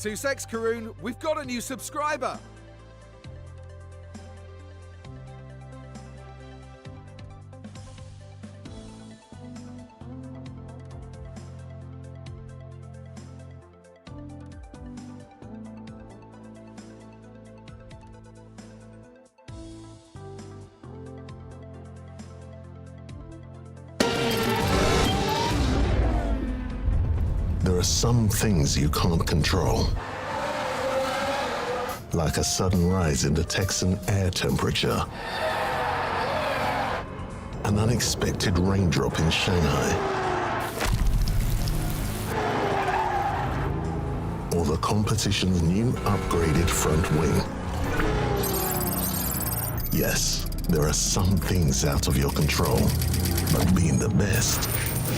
Sussex Karoon, we've got a new subscriber. There are some things you can't control. Like a sudden rise in the Texan air temperature. An unexpected raindrop in Shanghai. Or the competition's new upgraded front wing. Yes, there are some things out of your control, but being the best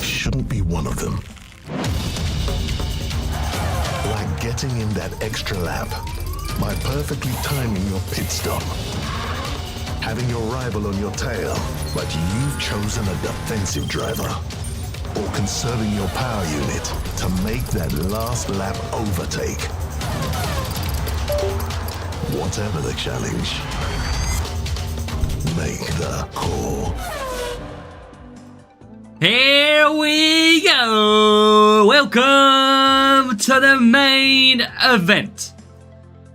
shouldn't be one of them. Like getting in that extra lap by perfectly timing your pit stop. Having your rival on your tail, but you've chosen a defensive driver. Or conserving your power unit to make that last lap overtake. Whatever the challenge, make the call. Here we go! Welcome to the main event.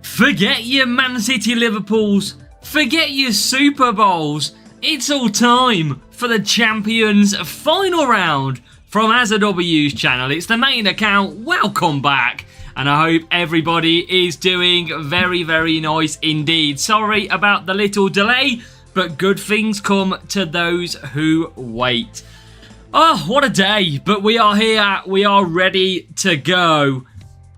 Forget your Man City Liverpools, forget your Super Bowls. It's all time for the Champions final round from AzaW's channel. It's the main account. Welcome back. And I hope everybody is doing very, very nice indeed. Sorry about the little delay, but good things come to those who wait. Oh, what a day, but we are here, we are ready to go.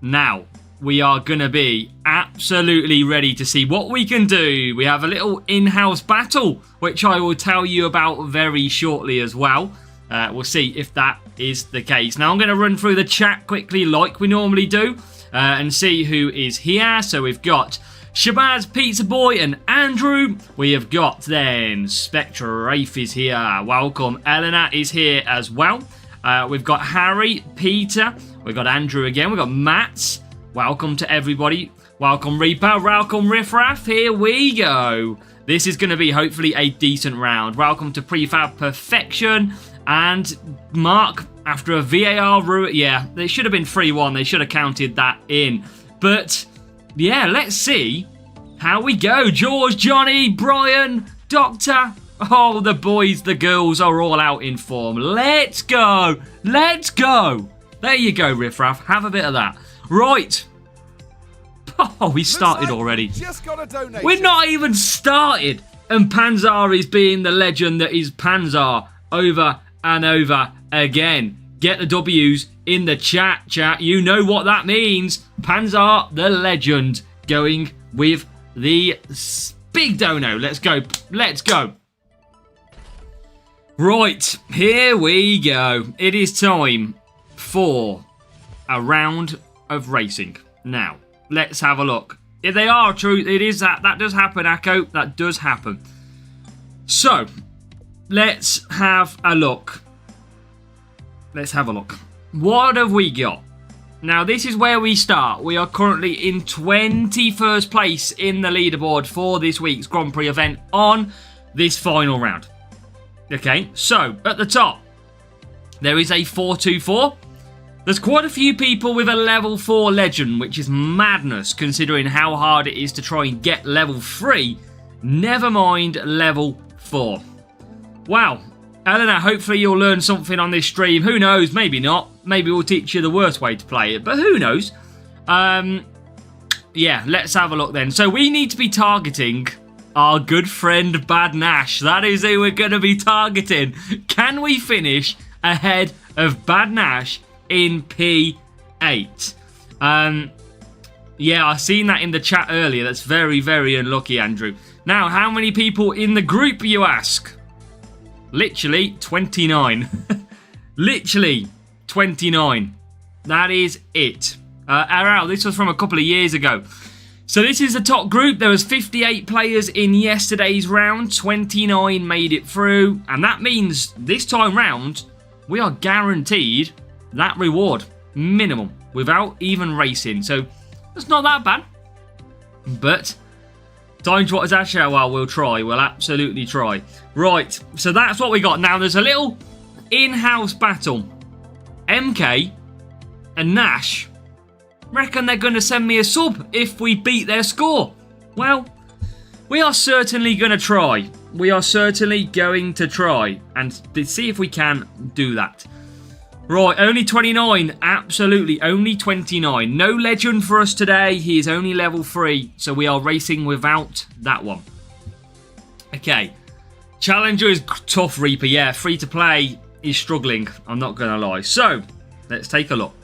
Now, we are going to be absolutely ready to see what we can do. We have a little in-house battle, which I will tell you about very shortly as well. We'll see if that is the case. Now, I'm going to run through the chat quickly like we normally do and see who is here. So we've got Shabazz, Pizza Boy and Andrew. We have got then Spectre Rafe is here. Welcome. Eleanor is here as well. We've got Harry, Peter. We've got Andrew again. We've got Matt. Welcome to everybody. Welcome Reaper. Welcome Riffraff. Here we go. This is going to be hopefully a decent round. Welcome to Prefab Perfection. And Mark, after a VAR route, yeah, they should have been 3-1. They should have counted that in. But yeah, let's see how we go. George, Johnny, Brian, Doctor. Oh, the boys, the girls are all out in form. Let's go. Let's go. There you go, Riffraff. Have a bit of that. Right. Oh, we started already. Just got a donation. We're not even started. And Panzar is being the legend that is Panzar over and over again. Get the W's in the chat. You know what that means. Panzar, the legend, going with the big dono. Let's go. Let's go. Right, here we go. It is time for a round of racing. Now, let's have a look. If they are true, it is that. That does happen, Akko. That does happen. So, let's have a look. Let's have a look. What have we got? Now, this is where we start. We are currently in 21st place in the leaderboard for this week's Grand Prix event on this final round. Okay, so at the top, there is a 4-2-4. There's quite a few people with a level 4 legend, which is madness considering how hard it is to try and get level 3. Never mind level 4. Wow. Eleanor, hopefully you'll learn something on this stream. Who knows? Maybe not. Maybe we'll teach you the worst way to play it, but who knows? Yeah, let's have a look then. So we need to be targeting our good friend Bad Nash. That is who we're going to be targeting. Can we finish ahead of Bad Nash in P8? Yeah, I seen that in the chat earlier. That's very, very unlucky, Andrew. Now, how many people in the group, you ask? Literally 29. Literally 29. That is it. This was from a couple of years ago. So this is the top group. There was 58 players in yesterday's round. 29 made it through. And that means this time round, we are guaranteed that reward. Minimum. Without even racing. So It's not that bad. But Time to watch our show. Well, we'll try. We'll absolutely try. Right, so that's what we got. Now, there's a little in-house battle. MK and Nash reckon they're going to send me a sub if we beat their score. Well, we are certainly going to try. We are certainly going to try and see if we can do that. Right, only 29. Absolutely, only 29. No legend for us today. He is only level 3, so we are racing without that one. Okay. Challenger is tough, Reaper. Yeah, free to play is struggling. I'm not going to lie. So, let's take a look.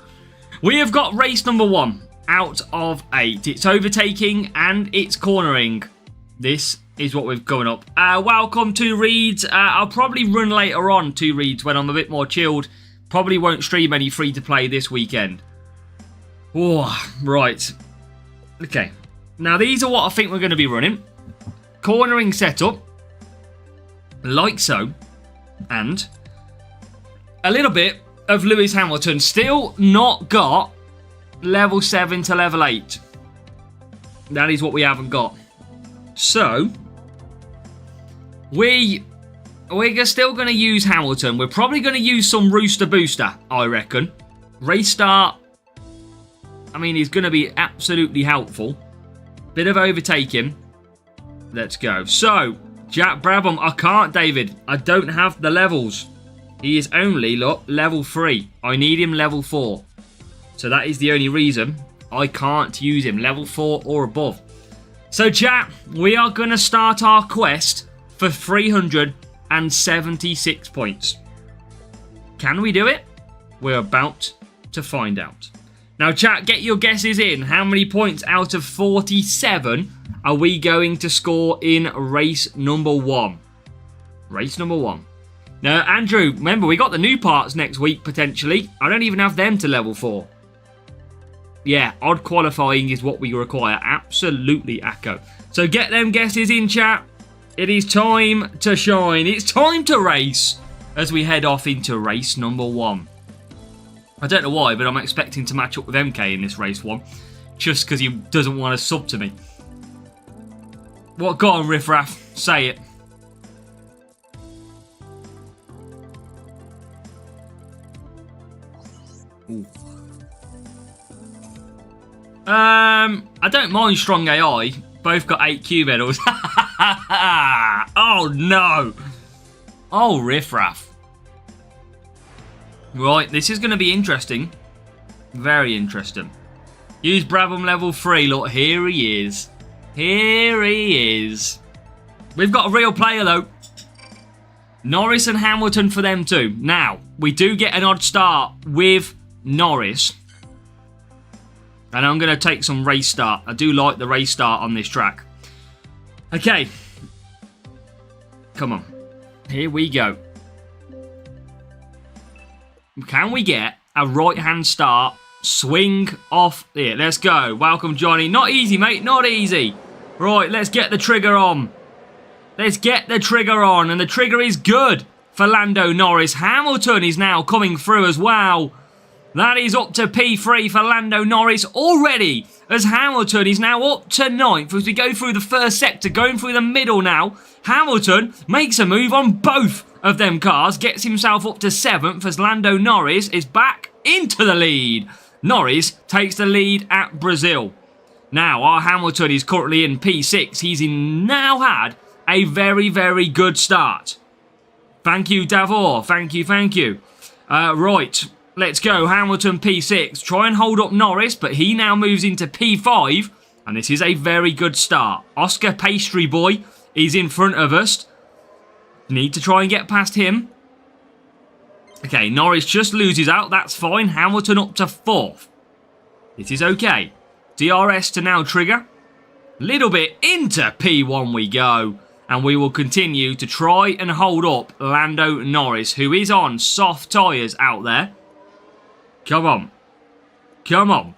We have got race number 1 out of 8. It's overtaking and it's cornering. This is what we've going up. Welcome to Reeds. I'll probably run later on to Reeds when I'm a bit more chilled. Probably won't stream any free-to-play this weekend. Oh, right. Okay. Now, these are what I think we're going to be running. Cornering setup. Like so. And a little bit of Lewis Hamilton. Still not got level 7 to level 8. That is what we haven't got. So, we're still going to use Hamilton. We're probably going to use some Rooster Booster, I reckon. Race start, I mean, he's going to be absolutely helpful. Bit of overtaking. Let's go. So, Jack Brabham, I can't, David. I don't have the levels. He is only, look, level 3. I need him level 4. So that is the only reason I can't use him. Level 4 or above. So, chat, we are going to start our quest for 376 points. Can we do it? We're about to find out. Now, chat, get your guesses in. How many points out of 47 are we going to score in race number 1? Race number 1. Now, Andrew, remember, we got the new parts next week, potentially. I don't even have them to level 4. Yeah, odd qualifying is what we require. Absolutely, Akko. So get them guesses in, chat. It is time to shine. It's time to race as we head off into race number 1. I don't know why, but I'm expecting to match up with MK in this race 1. Just because he doesn't want to sub to me. What? Go on, Riff Raff. Say it. Ooh. I don't mind strong AI. Both got 8 Q medals. Oh no. Oh, Riff Raff. Right, this is going to be interesting. Very interesting. Use Brabham level 3. Look, here he is. Here he is. We've got a real player though. Norris and Hamilton for them too. Now, we do get an odd start with Norris. And I'm going to take some race start. I do like the race start on this track. Okay. Come on. Here we go. Can we get a right-hand start? Swing off here. Let's go. Welcome, Johnny. Not easy, mate. Not easy. Right, let's get the trigger on. Let's get the trigger on. And the trigger is good for Lando Norris. Hamilton is now coming through as well. That is up to P3 for Lando Norris already, as Hamilton is now up to 9th as we go through the first sector, going through the middle now. Hamilton makes a move on both of them cars, gets himself up to 7th as Lando Norris is back into the lead. Norris takes the lead at Brazil. Now, our Hamilton is currently in P6. He's now had a very, very good start. Thank you, Davor. Thank you, thank you. Right. Let's go, Hamilton P6. Try and hold up Norris, but he now moves into P5. And this is a very good start. Oscar Pastry Boy is in front of us. Need to try and get past him. Okay, Norris just loses out. That's fine. Hamilton up to 4th. This is okay. DRS to now trigger. Little bit into P1 we go. And we will continue to try and hold up Lando Norris, who is on soft tyres out there. Come on. Come on.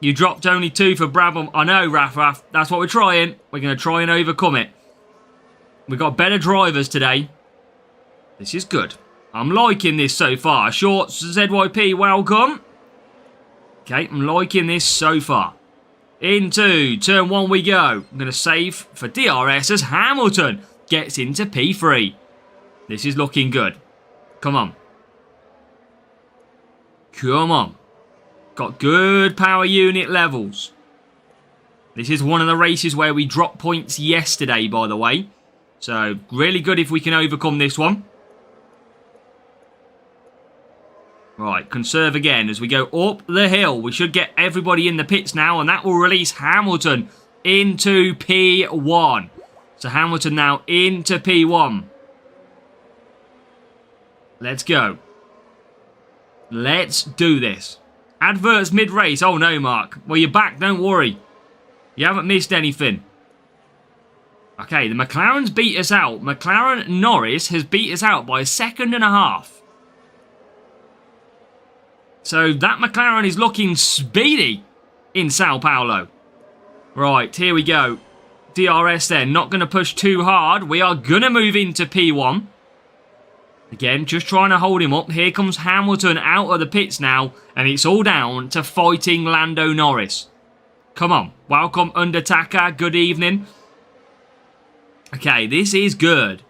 You dropped only 2 for Brabham. I know, Raff. That's what we're trying. We're going to try and overcome it. We've got better drivers today. This is good. I'm liking this so far. Shorts, ZYP, welcome. Okay, I'm liking this so far. Into turn 1 we go. I'm going to save for DRS as Hamilton gets into P3. This is looking good. Come on. Come on. Got good power unit levels. This is one of the races where we dropped points yesterday, by the way. So, really good if we can overcome this one. Right, conserve again as we go up the hill. We should get everybody in the pits now, and that will release Hamilton into P1. So Hamilton now into P1. Let's go. Let's do this. Adverts mid-race. Oh no, Mark. Well, you're back, don't worry. You haven't missed anything. Okay, the McLaren's beat us out. McLaren Norris has beat us out by 1.5 seconds. So that McLaren is looking speedy in Sao Paulo. Right, here we go. DRS then, not going to push too hard. We are going to move into P1. Again, just trying to hold him up. Here comes Hamilton out of the pits now. And it's all down to fighting Lando Norris. Come on. Welcome, Undertaker. Good evening. Okay, this is good.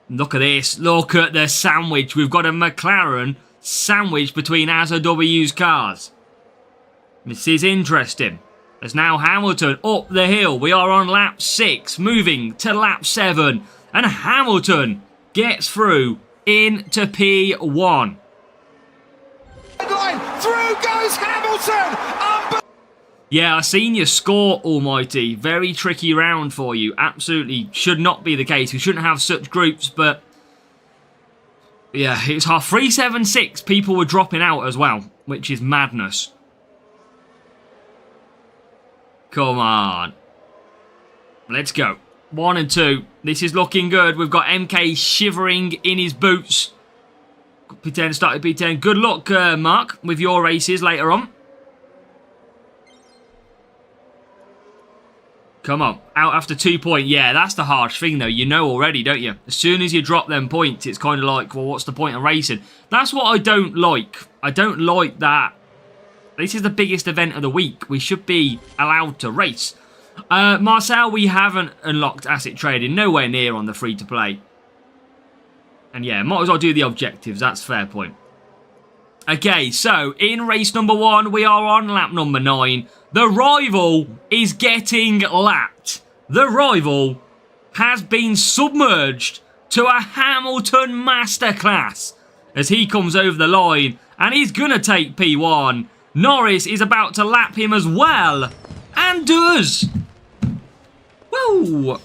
Look at this. Look at the sandwich. We've got a McLaren sandwich between AZW's cars. This is interesting. There's now Hamilton up the hill. We are on lap 6, moving to lap 7. And Hamilton gets through into P1. Through goes Hamilton! Yeah, I seen your score, Almighty. Very tricky round for you. Absolutely should not be the case. We shouldn't have such groups, but yeah, it's our 376. People were dropping out as well, which is madness. Come on. Let's go. 1 and 2. This is looking good. We've got MK shivering in his boots. P10 started P10. Good luck, Mark, with your races later on. Come on. Out after 2 points. Yeah, that's the harsh thing, though. You know already, don't you? As soon as you drop them points, it's kind of like, well, what's the point of racing? That's what I don't like. I don't like that. This is the biggest event of the week. We should be allowed to race. Marcel, we haven't unlocked asset trading. Nowhere near on the free-to-play. And yeah, might as well do the objectives. That's a fair point. Okay, so in race number 1, we are on lap number 9. The rival is getting lapped. The rival has been submerged to a Hamilton masterclass as he comes over the line and he's going to take P1. Norris is about to lap him as well and does. Woo!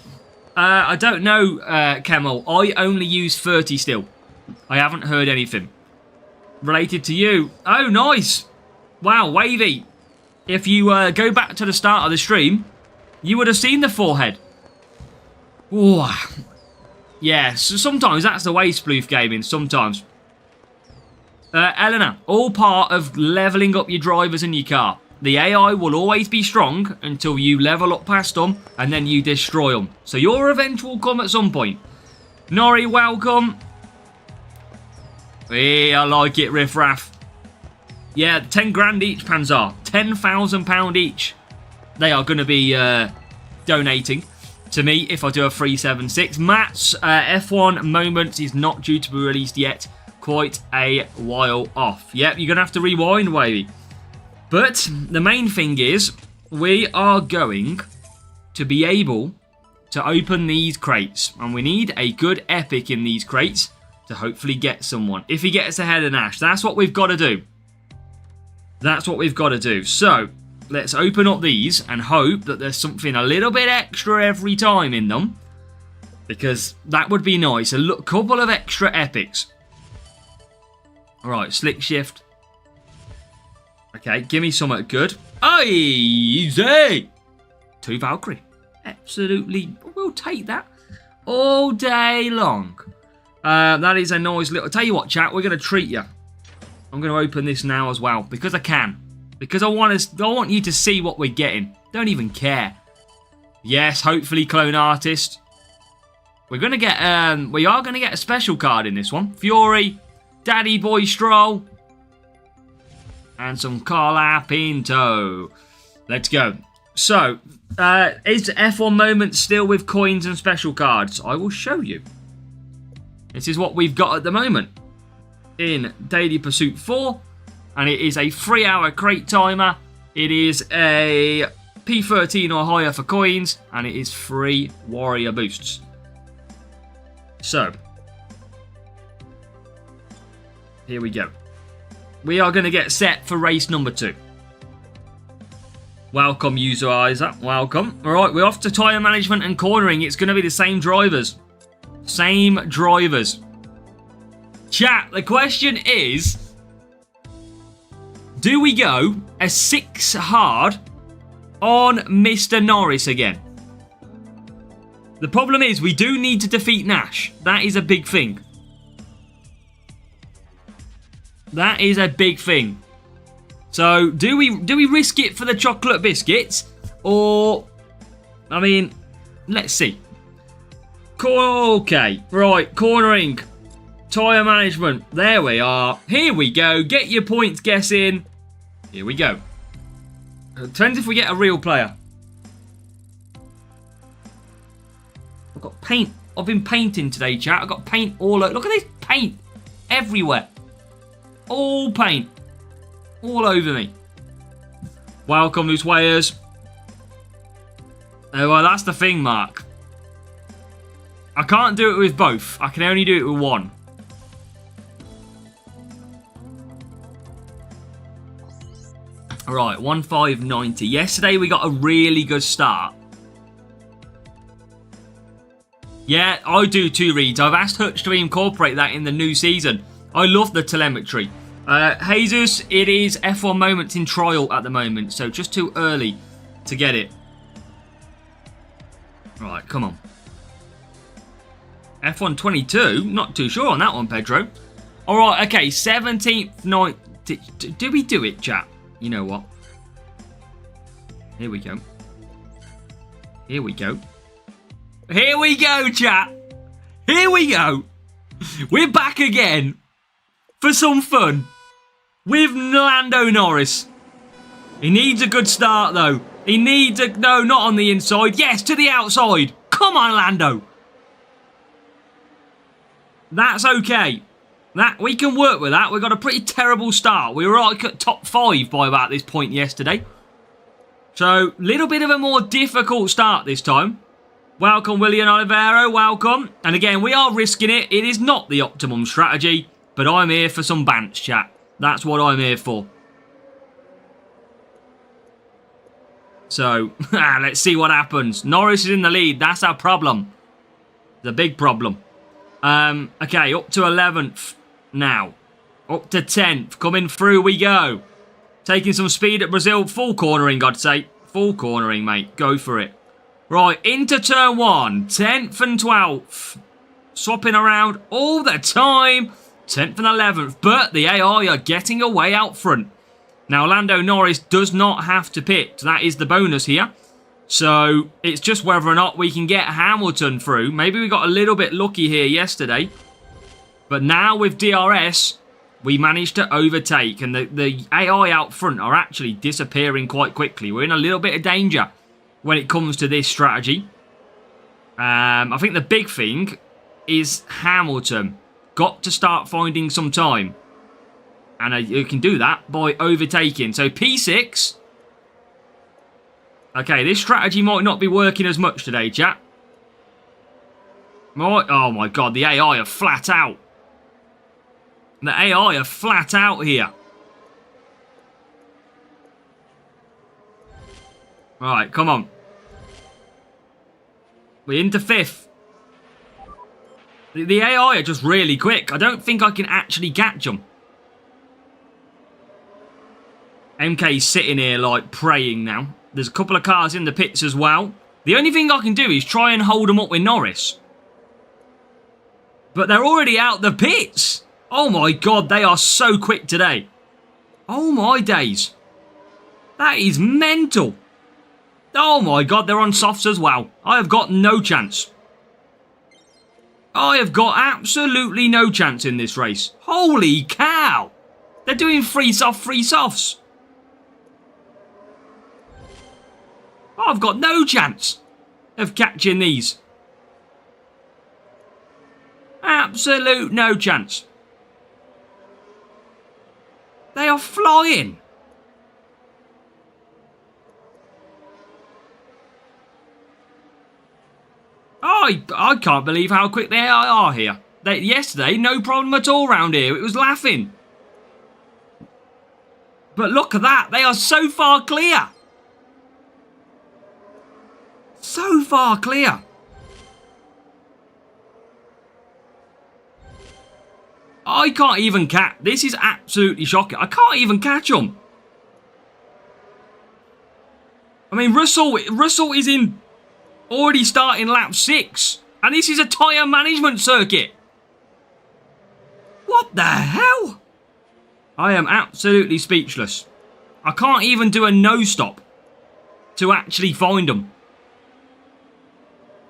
I don't know, Kemal. I only use 30 still. I haven't heard anything related to you. Oh, nice. Wow, Wavy. If you go back to the start of the stream, you would have seen the forehead. Ooh. Yeah, so sometimes that's the way, Sploof Gaming, sometimes. Eleanor, all part of levelling up your drivers and your car. The AI will always be strong until you level up past them and then you destroy them. So your revenge will come at some point. Nori, welcome. Yeah, I like it, Riff Raff. Yeah, 10 grand each, Panzer. £10,000 each. They are going to be donating to me if I do a 376. Matt's F1 Moments is not due to be released yet. Quite a while off. Yep, you're going to have to rewind, Wavy. But the main thing is, we are going to be able to open these crates. And we need a good epic in these crates to hopefully get someone. If he gets ahead of Nash, that's what we've got to do. That's what we've got to do. So, let's open up these and hope that there's something a little bit extra every time in them. Because that would be nice. A couple of extra epics. Alright, slick shift. Okay, give me something good. Oh, easy! 2 Valkyrie. Absolutely, we'll take that all day long. That is a nice little... Tell you what, chat, we're going to treat you. I'm going to open this now as well, because I can. Because I want you to see what we're getting. Don't even care. Yes, hopefully Clone Artist. We're going to get... we are going to get a special card in this one. Fury, Daddy Boy Stroll, and some Carla Pinto. Let's go. So, is F1 Moment still with coins and special cards? I will show you. This is what we've got at the moment in Daily Pursuit 4. And it is a 3-hour crate timer. It is a P13 or higher for coins. And it is free warrior boosts. So, here we go. We are going to get set for race number 2. Welcome, user Isaac. Welcome. All right, we're off to tyre management and cornering. It's going to be the same drivers. Same drivers. Chat, the question is, do we go a 6 hard on Mr. Norris again? The problem is we do need to defeat Nash. That is a big thing. That is a big thing. So, do we risk it for the chocolate biscuits? Or, I mean, let's see. Okay, right, cornering. Tyre management. There we are. Here we go. Get your points guessing. Here we go. Depends if we get a real player. I've got paint. I've been painting today, chat. I've got paint all over. Look at this paint. Everywhere. All paint. All over me. Welcome, loose weighers. Oh, well, that's the thing, Mark. I can't do it with both. I can only do it with one. Right, 1590. Yesterday we got a really good start. Yeah, I do too, Reeds. I've asked Hutch to incorporate that in the new season. I love the telemetry. Jesus, it is F1 Moments in trial at the moment, so just too early to get it. Right, come on. F1 22? Not too sure on that one, Pedro. Alright, okay, 17th, 9th. Do we do it, chat? You know what? Here we go. Here we go. Here we go, chat. Here we go. We're back again for some fun with Lando Norris. He needs a good start, though. He needs a... No, not on the inside. Yes, to the outside. Come on, Lando. That's okay. That we can work with that. We got a pretty terrible start. We were like at top 5 by about this point yesterday. So, little bit of a more difficult start this time. Welcome, William Olivero. Welcome. And again, we are risking it. It is not the optimum strategy, but I'm here for some bants, chat. That's what I'm here for. So, let's see what happens. Norris is in the lead. That's our problem. The big problem. Okay, up to 11th now. Up to 10th. Coming through we go. Taking some speed at Brazil. Full cornering, I'd say. Full cornering, mate. Go for it. Right, into turn 1. 10th and 12th. Swapping around all the time. 10th and 11th. But the AI are getting away out front. Now, Lando Norris does not have to pit. That is the bonus here. So, it's just whether or not we can get Hamilton through. Maybe we got a little bit lucky here yesterday. But now with DRS, we managed to overtake. And the AI out front are actually disappearing quite quickly. We're in a little bit of danger when it comes to this strategy. I think the big thing is Hamilton. Got to start finding some time. And you can do that by overtaking. So P6... Okay, this strategy might not be working as much today, chat. Oh my god, the AI are flat out. The AI are flat out here. Right, come on. We're into 5th. The AI are just really quick. I don't think I can actually catch them. MK's sitting here like praying now. There's a couple of cars in the pits as well. The only thing I can do is try and hold them up with Norris. But they're already out the pits. Oh my god, they are so quick today. Oh my days. That is mental. Oh my god, they're on softs as well. I have got no chance. I have got absolutely no chance in this race. Holy cow. They're doing free softs. I've got no chance of catching these. Absolute no chance. They are flying. I can't believe how quick they are here. Yesterday, no problem at all round here. It was laughing. But look at that. They are so far clear. So far clear. I can't even catch. This is absolutely shocking. I can't even catch them. I mean, Russell is in already starting lap 6. And this is a tyre management circuit. What the hell? I am absolutely speechless. I can't even do a no-stop to actually find them.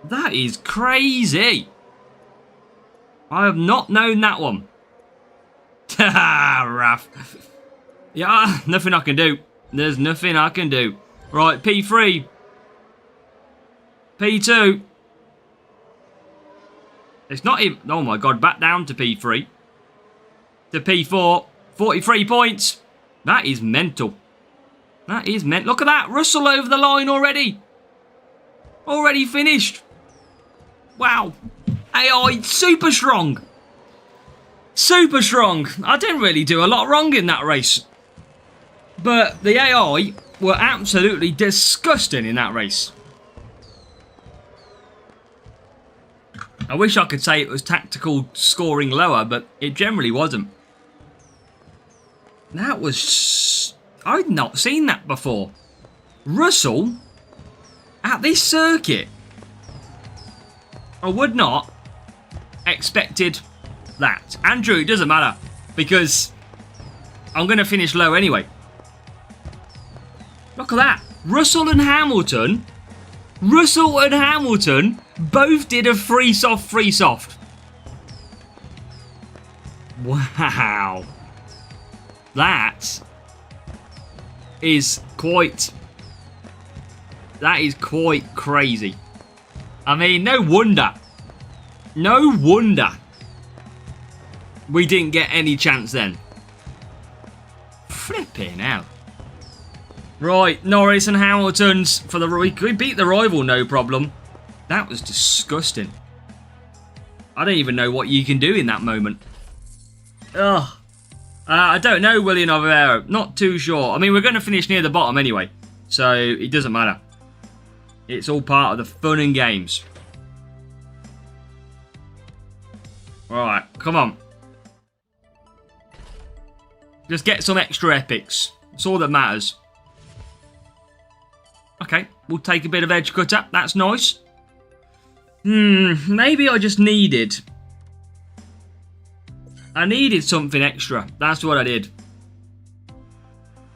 That is crazy. I have not known that one. Haha, Raph. Yeah, nothing I can do. There's nothing I can do. Right, P3. P2. It's not even... Oh my god, back down to P3. To P4. 43 points. That is mental. That is mental. Look at that. Russell over the line already. Already finished. Wow. AI, super strong. Super strong. I didn't really do a lot wrong in that race. But the AI were absolutely disgusting in that race. I wish I could say it was tactical scoring lower, but it generally wasn't. That was... I'd not seen that before. Russell at this circuit. I would not expected that. Andrew, it doesn't matter because I'm going to finish low anyway. Look at that. Russell and Hamilton both did a free soft. Wow. That is quite crazy. I mean, no wonder we didn't get any chance then. Flipping out. Right, Norris and Hamilton's for the... We beat the rival, no problem. That was disgusting. I don't even know what you can do in that moment. Ugh. I don't know, William Oliveira. Not too sure. I mean, we're going to finish near the bottom anyway. So, it doesn't matter. It's all part of the fun and games. Alright, come on. Just get some extra epics. That's all that matters. Okay, we'll take a bit of edge cutter. That's nice. Maybe I just needed... I needed something extra. That's what I did.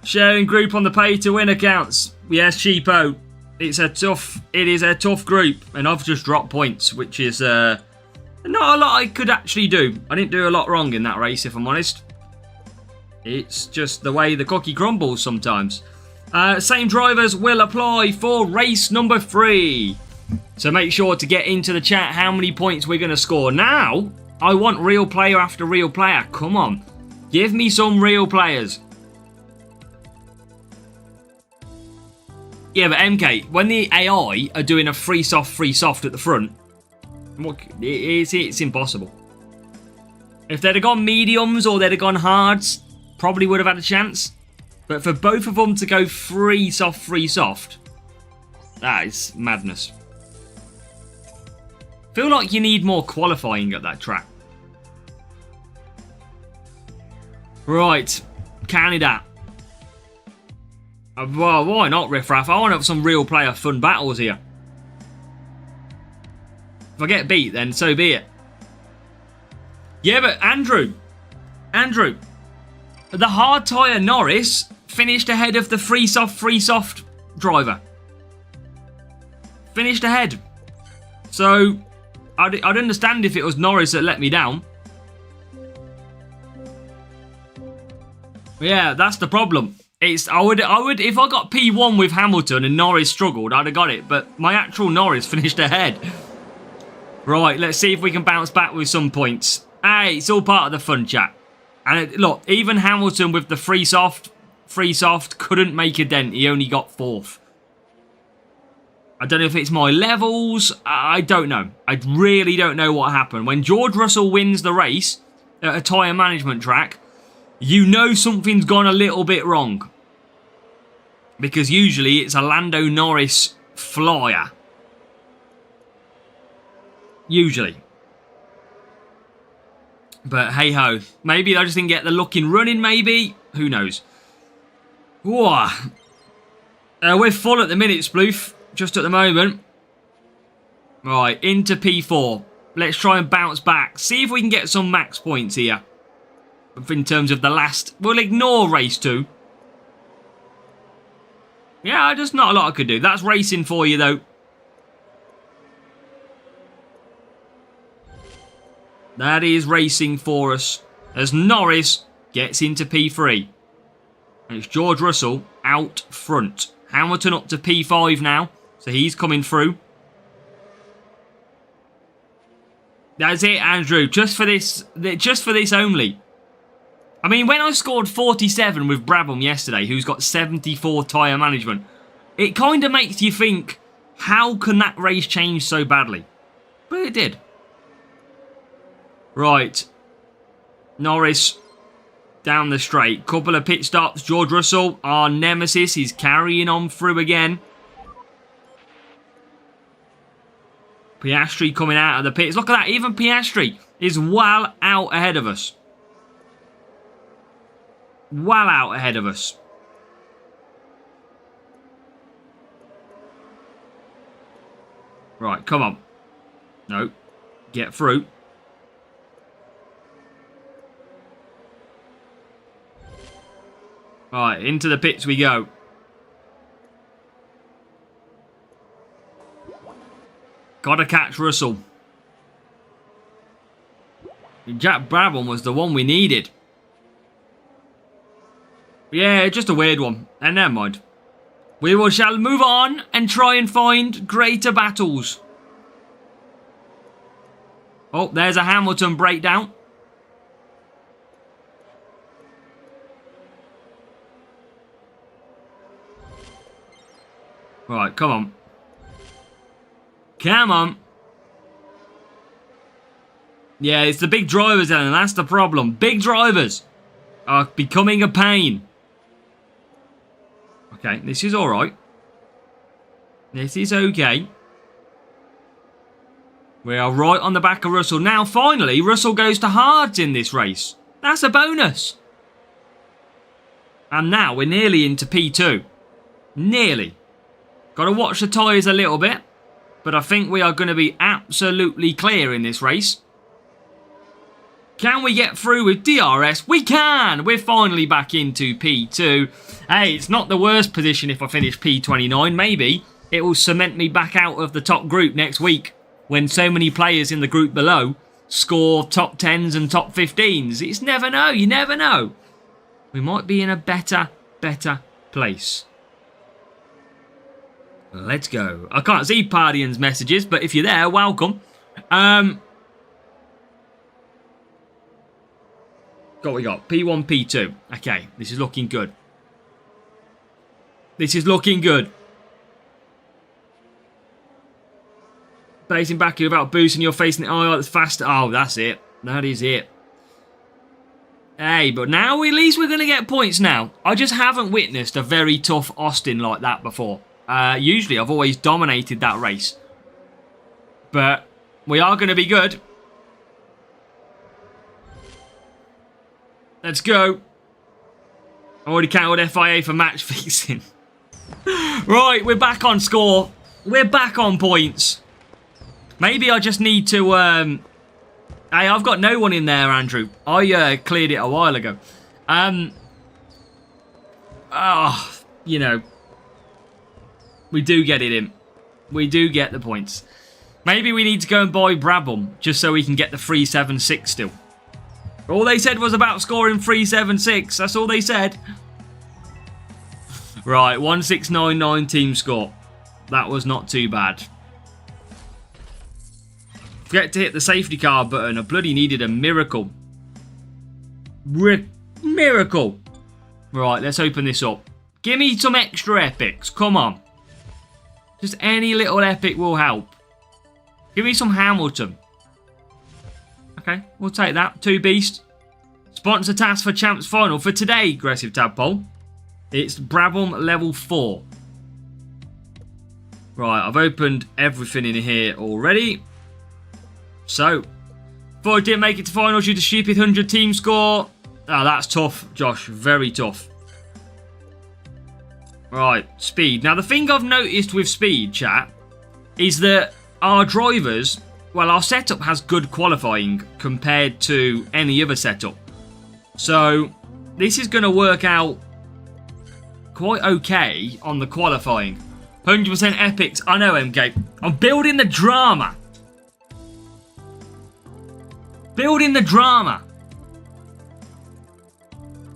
Sharing group on the pay to win accounts. Yes, cheapo. It is a tough group. And I've just dropped points, which is not a lot I could actually do. I didn't do a lot wrong in that race, if I'm honest. It's just the way the cookie crumbles sometimes. Same drivers will apply for race number 3. So make sure to get into the chat how many points we're going to score. Now, I want real player after real player. Come on. Give me some real players. Yeah, but MK, when the AI are doing a free soft at the front, it's impossible. If they'd have gone mediums or they'd have gone hards, probably would have had a chance. But for both of them to go free soft, that is madness. Feel like you need more qualifying at that track. Right, Canada. Well, why not, Riff Raff? I want to have some real player fun battles here. If I get beat, then so be it. Yeah, but Andrew, the hard tyre Norris finished ahead of the free soft driver. Finished ahead. So, I'd understand if it was Norris that let me down. Yeah, that's the problem. I would, if I got P1 with Hamilton and Norris struggled, I'd have got it. But my actual Norris finished ahead. Right, let's see if we can bounce back with some points. Hey, it's all part of the fun, chat. And look, even Hamilton with the free soft couldn't make a dent. He only got 4th. I don't know if it's my levels. I don't know. I really don't know what happened. When George Russell wins the race at a tyre management track, you know something's gone a little bit wrong. Because usually it's a Lando Norris flyer. Usually. But hey ho. Maybe I just didn't get the look in running, maybe. Who knows. Whoa. We're full at the minute, Sploof. Just at the moment. Right, into P4. Let's try and bounce back. See if we can get some max points here. In terms of the last... We'll ignore race 2. Yeah, just not a lot I could do. That's racing for you, though. That is racing for us. As Norris gets into P3. And it's George Russell out front. Hamilton up to P5 now. So he's coming through. That's it, Andrew. Just for this only. I mean, when I scored 47 with Brabham yesterday, who's got 74 tyre management, it kind of makes you think, how can that race change so badly? But it did. Right. Norris down the straight. Couple of pit stops. George Russell, our nemesis, is carrying on through again. Piastri coming out of the pits. Look at that. Even Piastri is well out ahead of us. Well out ahead of us. Right, come on. No. Get through. Right, into the pits we go. Gotta catch Russell. Jack Brabham was the one we needed. Yeah, just a weird one. And never mind. We shall move on and try and find greater battles. Oh, there's a Hamilton breakdown. Right, come on. Come on. Yeah, it's the big drivers, Ellen. That's the problem. Big drivers are becoming a pain. Okay, this is alright. This is okay. We are right on the back of Russell. Now, finally, Russell goes to hards in this race. That's a bonus. And now we're nearly into P2. Nearly. Got to watch the tyres a little bit. But I think we are going to be absolutely clear in this race. Can we get through with DRS? We can! We're finally back into P2. Hey, it's not the worst position if I finish P29. Maybe it will cement me back out of the top group next week when so many players in the group below score top 10s and top 15s. It's never know. You never know. We might be in a better place. Let's go. I can't see Pardian's messages, but if you're there, welcome. What we got? P1, P2. Okay, this is looking good. This is looking good. Facing back without boosting, you're facing the IR that's faster. Oh, that's it. That is it. Hey, but now at least we're going to get points now. I just haven't witnessed a very tough Austin like that before. Usually I've always dominated that race. But we are going to be good. Let's go. I already counted FIA for match fixing. Right, we're back on score. We're back on points. Maybe I just need to... Hey, I've got no one in there, Andrew. I cleared it a while ago. You know... We do get it in. We do get the points. Maybe we need to go and buy Brabham just so we can get the 376 still. All they said was about scoring 376. That's all they said. Right, 1699 team score. That was not too bad. Forget to hit the safety car button. I bloody needed a miracle. Miracle. Right, let's open this up. Give me some extra epics. Come on. Just any little epic will help. Give me some Hamilton. Okay, we'll take that. 2 Beast. Sponsor task for Champs Final. For today, Aggressive Tadpole, it's Brabham level 4. Right, I've opened everything in here already. So, before I didn't make it to finals due to stupid 100 team score. Ah, that's tough, Josh. Very tough. Right, speed. Now, the thing I've noticed with speed, chat, is that our drivers, well, our setup has good qualifying compared to any other setup. So, this is going to work out quite okay on the qualifying. 100% epics. I know, MK. I'm building the drama. Building the drama.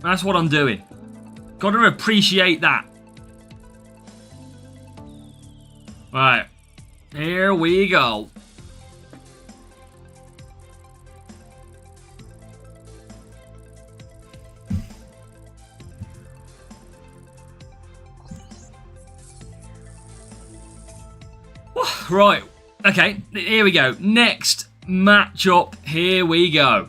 That's what I'm doing. Got to appreciate that. Right. Here we go. Right. Okay. Here we go. Next matchup. Here we go.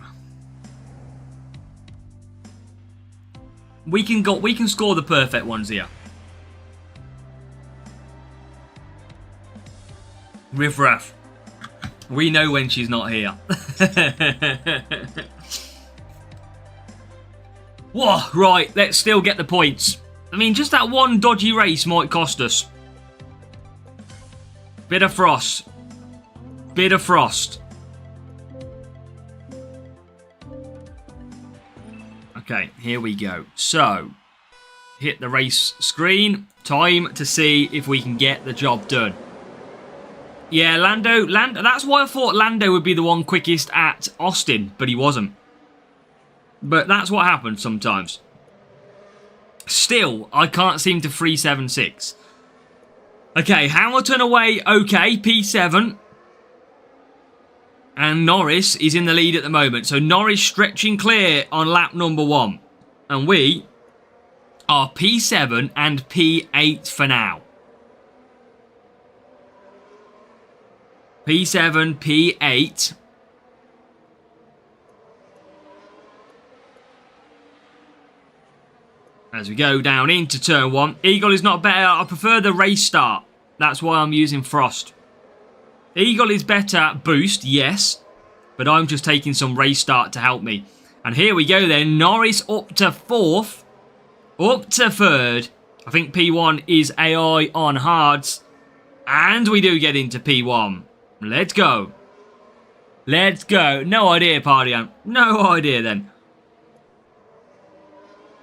We can score the perfect ones here. Riff Raff. We know when she's not here. Whoa, right, let's still get the points. I mean, just that one dodgy race might cost us. Bit of frost. Bit of frost. Okay, here we go. So, hit the race screen. Time to see if we can get the job done. Yeah, Lando, that's why I thought Lando would be the one quickest at Austin, but he wasn't. But that's what happens sometimes. Still, I can't seem to 376. Okay, Hamilton away, okay, P7. And Norris is in the lead at the moment. So Norris stretching clear on lap number 1. And we are P7 and P8 for now. P7, P8. As we go down into turn 1. Eagle is not better. I prefer the race start. That's why I'm using Frost. Eagle is better boost, yes. But I'm just taking some race start to help me. And here we go then. Norris up to 4th. Up to 3rd. I think P1 is AI on hards. And we do get into P1. Let's go. Let's go. No idea, Pardian. No idea then.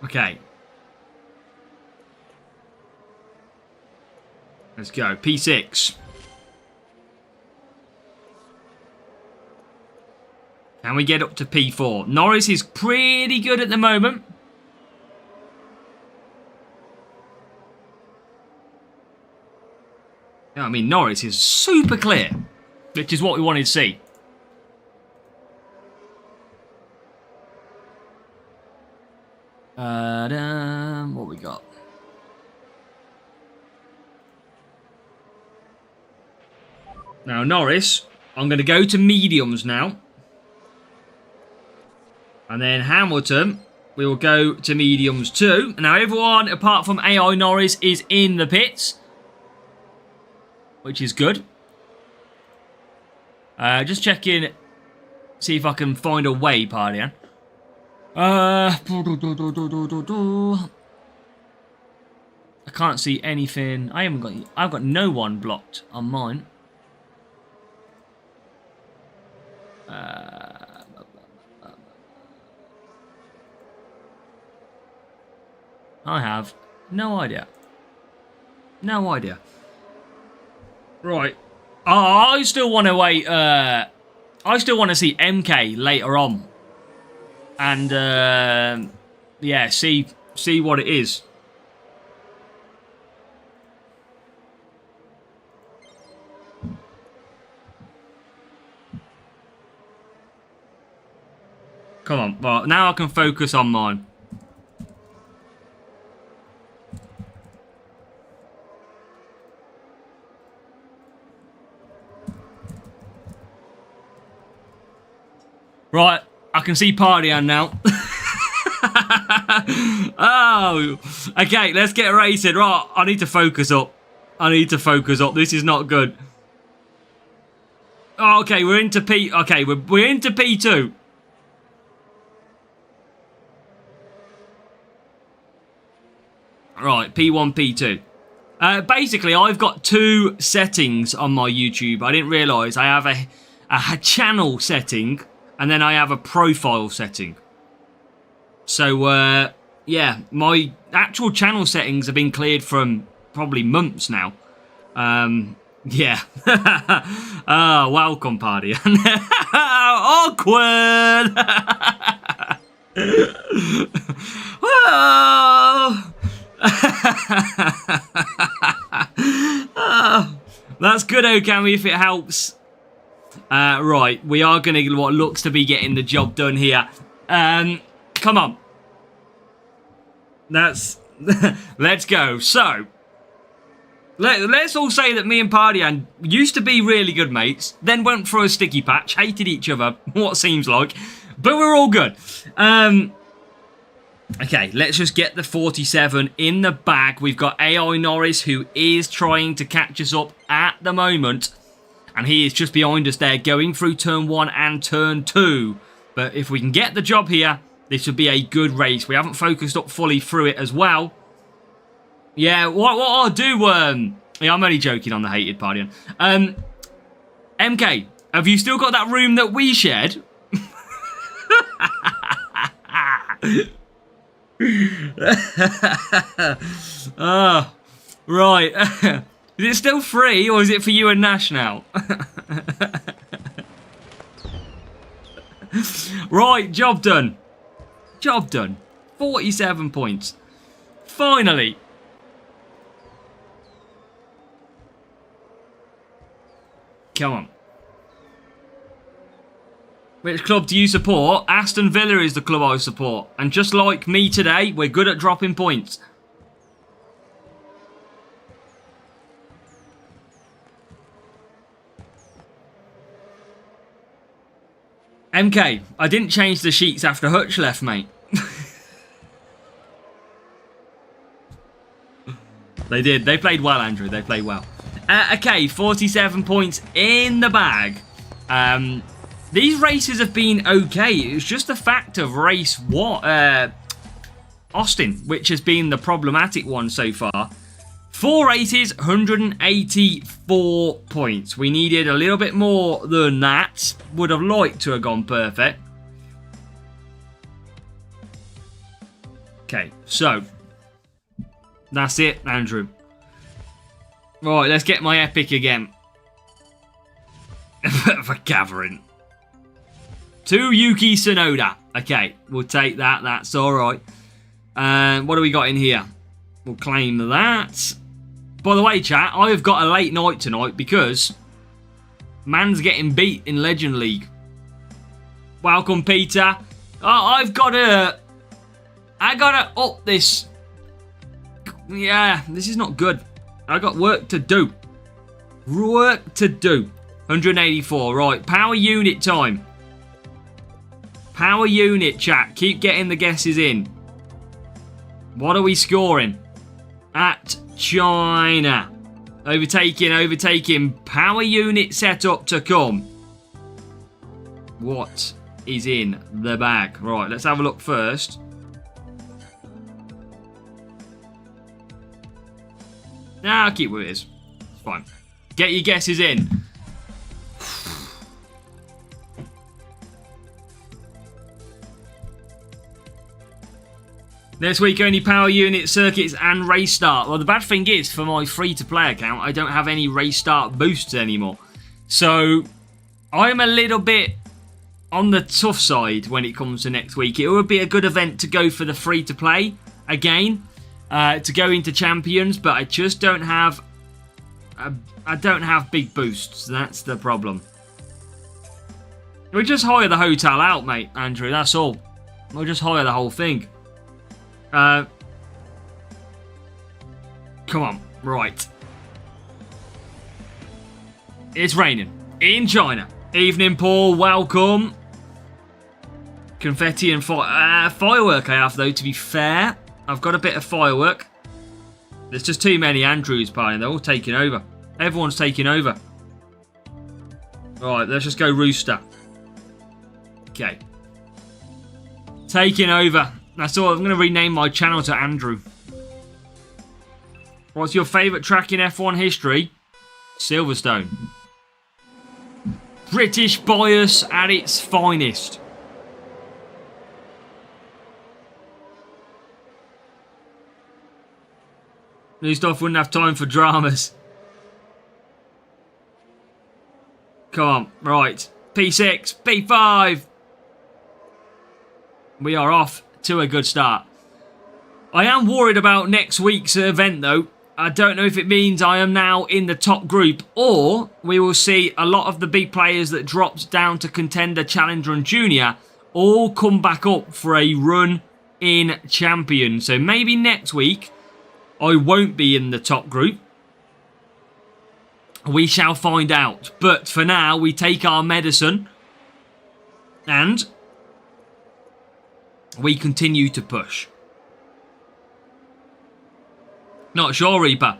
Okay. Let's go. P6. Can we get up to P4? Norris is pretty good at the moment. I mean, Norris is super clear, which is what we wanted to see. What we got? Now, Norris, I'm going to go to mediums now. And then Hamilton, we will go to mediums too. Now, everyone, apart from AI Norris, is in the pits. Which is good. Just checking, see if I can find a way, Pardian. I can't see anything. I've got no one blocked on mine. I have no idea. No idea. Right. I still want to wait. I still want to see MK later on. And, yeah, see what it is. Come on. Well, now I can focus on mine. Right, I can see Party on now. Oh, okay, let's get racing. Right, I need to focus up. I need to focus up. This is not good. Oh, okay, we're into P. Okay, we're into P2. Right, P1, P2. Basically, I've got two settings on my YouTube. I didn't realise I have a channel setting, and then I have a profile setting. So, yeah, my actual channel settings have been cleared from probably months now. Yeah. Oh, welcome, Party. Awkward. Oh. Oh. That's good, Okami, if it helps. Right, we are going to what looks to be getting the job done here. Come on. Let's go. So, let's all say that me and Pardian used to be really good mates, then went through a sticky patch, hated each other, what seems like, but we're all good. Okay, let's just get the 47 in the bag. We've got AI Norris, who is trying to catch us up at the moment, and he is just behind us there, going through turn 1 and turn 2. But if we can get the job here, this would be a good race. We haven't focused up fully through it as well. Yeah, what I'll do, yeah, I'm only joking on the hated Pardian. MK, have you still got that room that we shared? Oh, right. Is it still free, or is it for you and Nash now? Right, job done. Job done. 47 points. Finally. Come on. Which club do you support? Aston Villa is the club I support. And just like me today, we're good at dropping points. MK, I didn't change the sheets after Hutch left, mate. They did. They played well, Andrew. They played well. Okay, 47 points in the bag. These races have been okay. It's just the fact of race Austin, which has been the problematic one so far. 4 races, 184 points. We needed a little bit more than that. Would have liked to have gone perfect. Okay, so that's it, Andrew. Right, let's get my epic again. For gathering. 2 Yuki Tsunoda. Okay, we'll take that. That's alright. And what do we got in here? We'll claim that. By the way, chat, I have got a late night tonight because man's getting beat in Legend League. Welcome, Peter. Oh, I gotta up this. Yeah, this is not good. I got work to do. Work to do. 184. Right, power unit time. Power unit, chat. Keep getting the guesses in. What are we scoring? At China. Overtaking. Power unit setup to come. What is in the bag? Right, let's have a look first. Nah, I'll keep with this. It's fine. Get your guesses in. This week only power unit, circuits and race start. Well, the bad thing is, for my free-to-play account, I don't have any race start boosts anymore. So, I'm a little bit on the tough side when it comes to next week. It would be a good event to go for the free-to-play again, to go into champions, but I just don't have... I don't have big boosts. That's the problem. We just hire the hotel out, mate, Andrew. That's all. We'll just hire the whole thing. Come on. Right. It's raining. In China. Evening, Paul. Welcome. Confetti and firework I have, though, to be fair. I've got a bit of firework. There's just too many Andrews partying. They're all taking over. Everyone's taking over. Right, let's just go Rooster. Okay. Taking over. That's all. I'm going to rename my channel to Andrew. What's your favourite track in F1 history? Silverstone. British bias at its finest. New stuff wouldn't have time for dramas. Come on, right. P6, P5. We are off to a good start. I am worried about next week's event, though. I don't know if it means I am now in the top group, or we will see a lot of the big players that dropped down to Contender, Challenger and Junior all come back up for a run in Champion. So maybe next week I won't be in the top group. We shall find out. But for now, we take our medicine and we continue to push. Not sure, Reaper.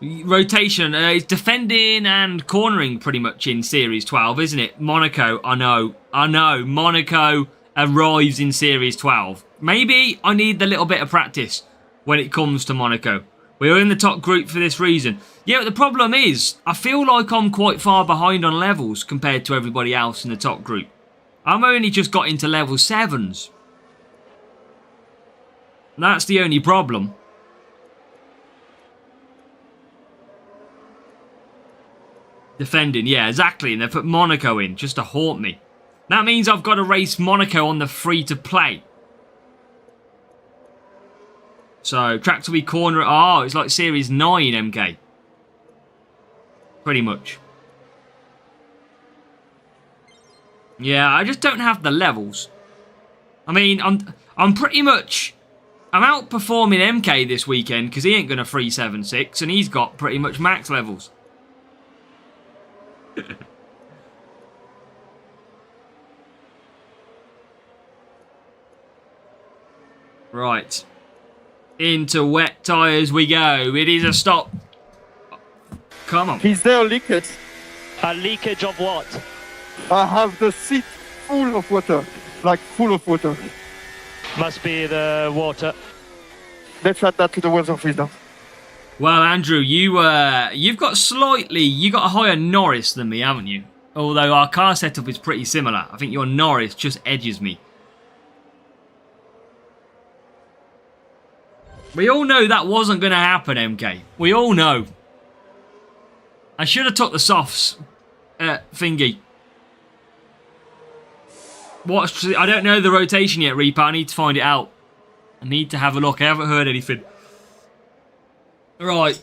Rotation is defending and cornering pretty much in Series 12, isn't it? Monaco, I know. Monaco arrives in Series 12. Maybe I need the little bit of practice when it comes to Monaco. We're in the top group for this reason. Yeah, but the problem is, I feel like I'm quite far behind on levels compared to everybody else in the top group. I'm only just got into level 7s. That's the only problem. Defending, yeah, exactly. And they put Monaco in just to haunt me. That means I've got to race Monaco on the free-to-play. So, track to be corner. Oh, it's like Series 9, MK. Pretty much. Yeah, I just don't have the levels. I mean, I'm pretty much... I'm outperforming MK this weekend because he ain't going to 376 and he's got pretty much max levels. Right. Into wet tyres we go. It is a stop. Come on. Is there a leakage? A leakage of what? I have the seat full of water. Like full of water. Must be the water. Let's add that to the weather freezer. Well, Andrew, you've got a higher Norris than me, haven't you? Although our car setup is pretty similar. I think your Norris just edges me. We all know that wasn't going to happen, MK. We all know. I should have took the softs, thingy. I don't know the rotation yet, Reaper. I need to find it out. I need to have a look. I haven't heard anything. Right.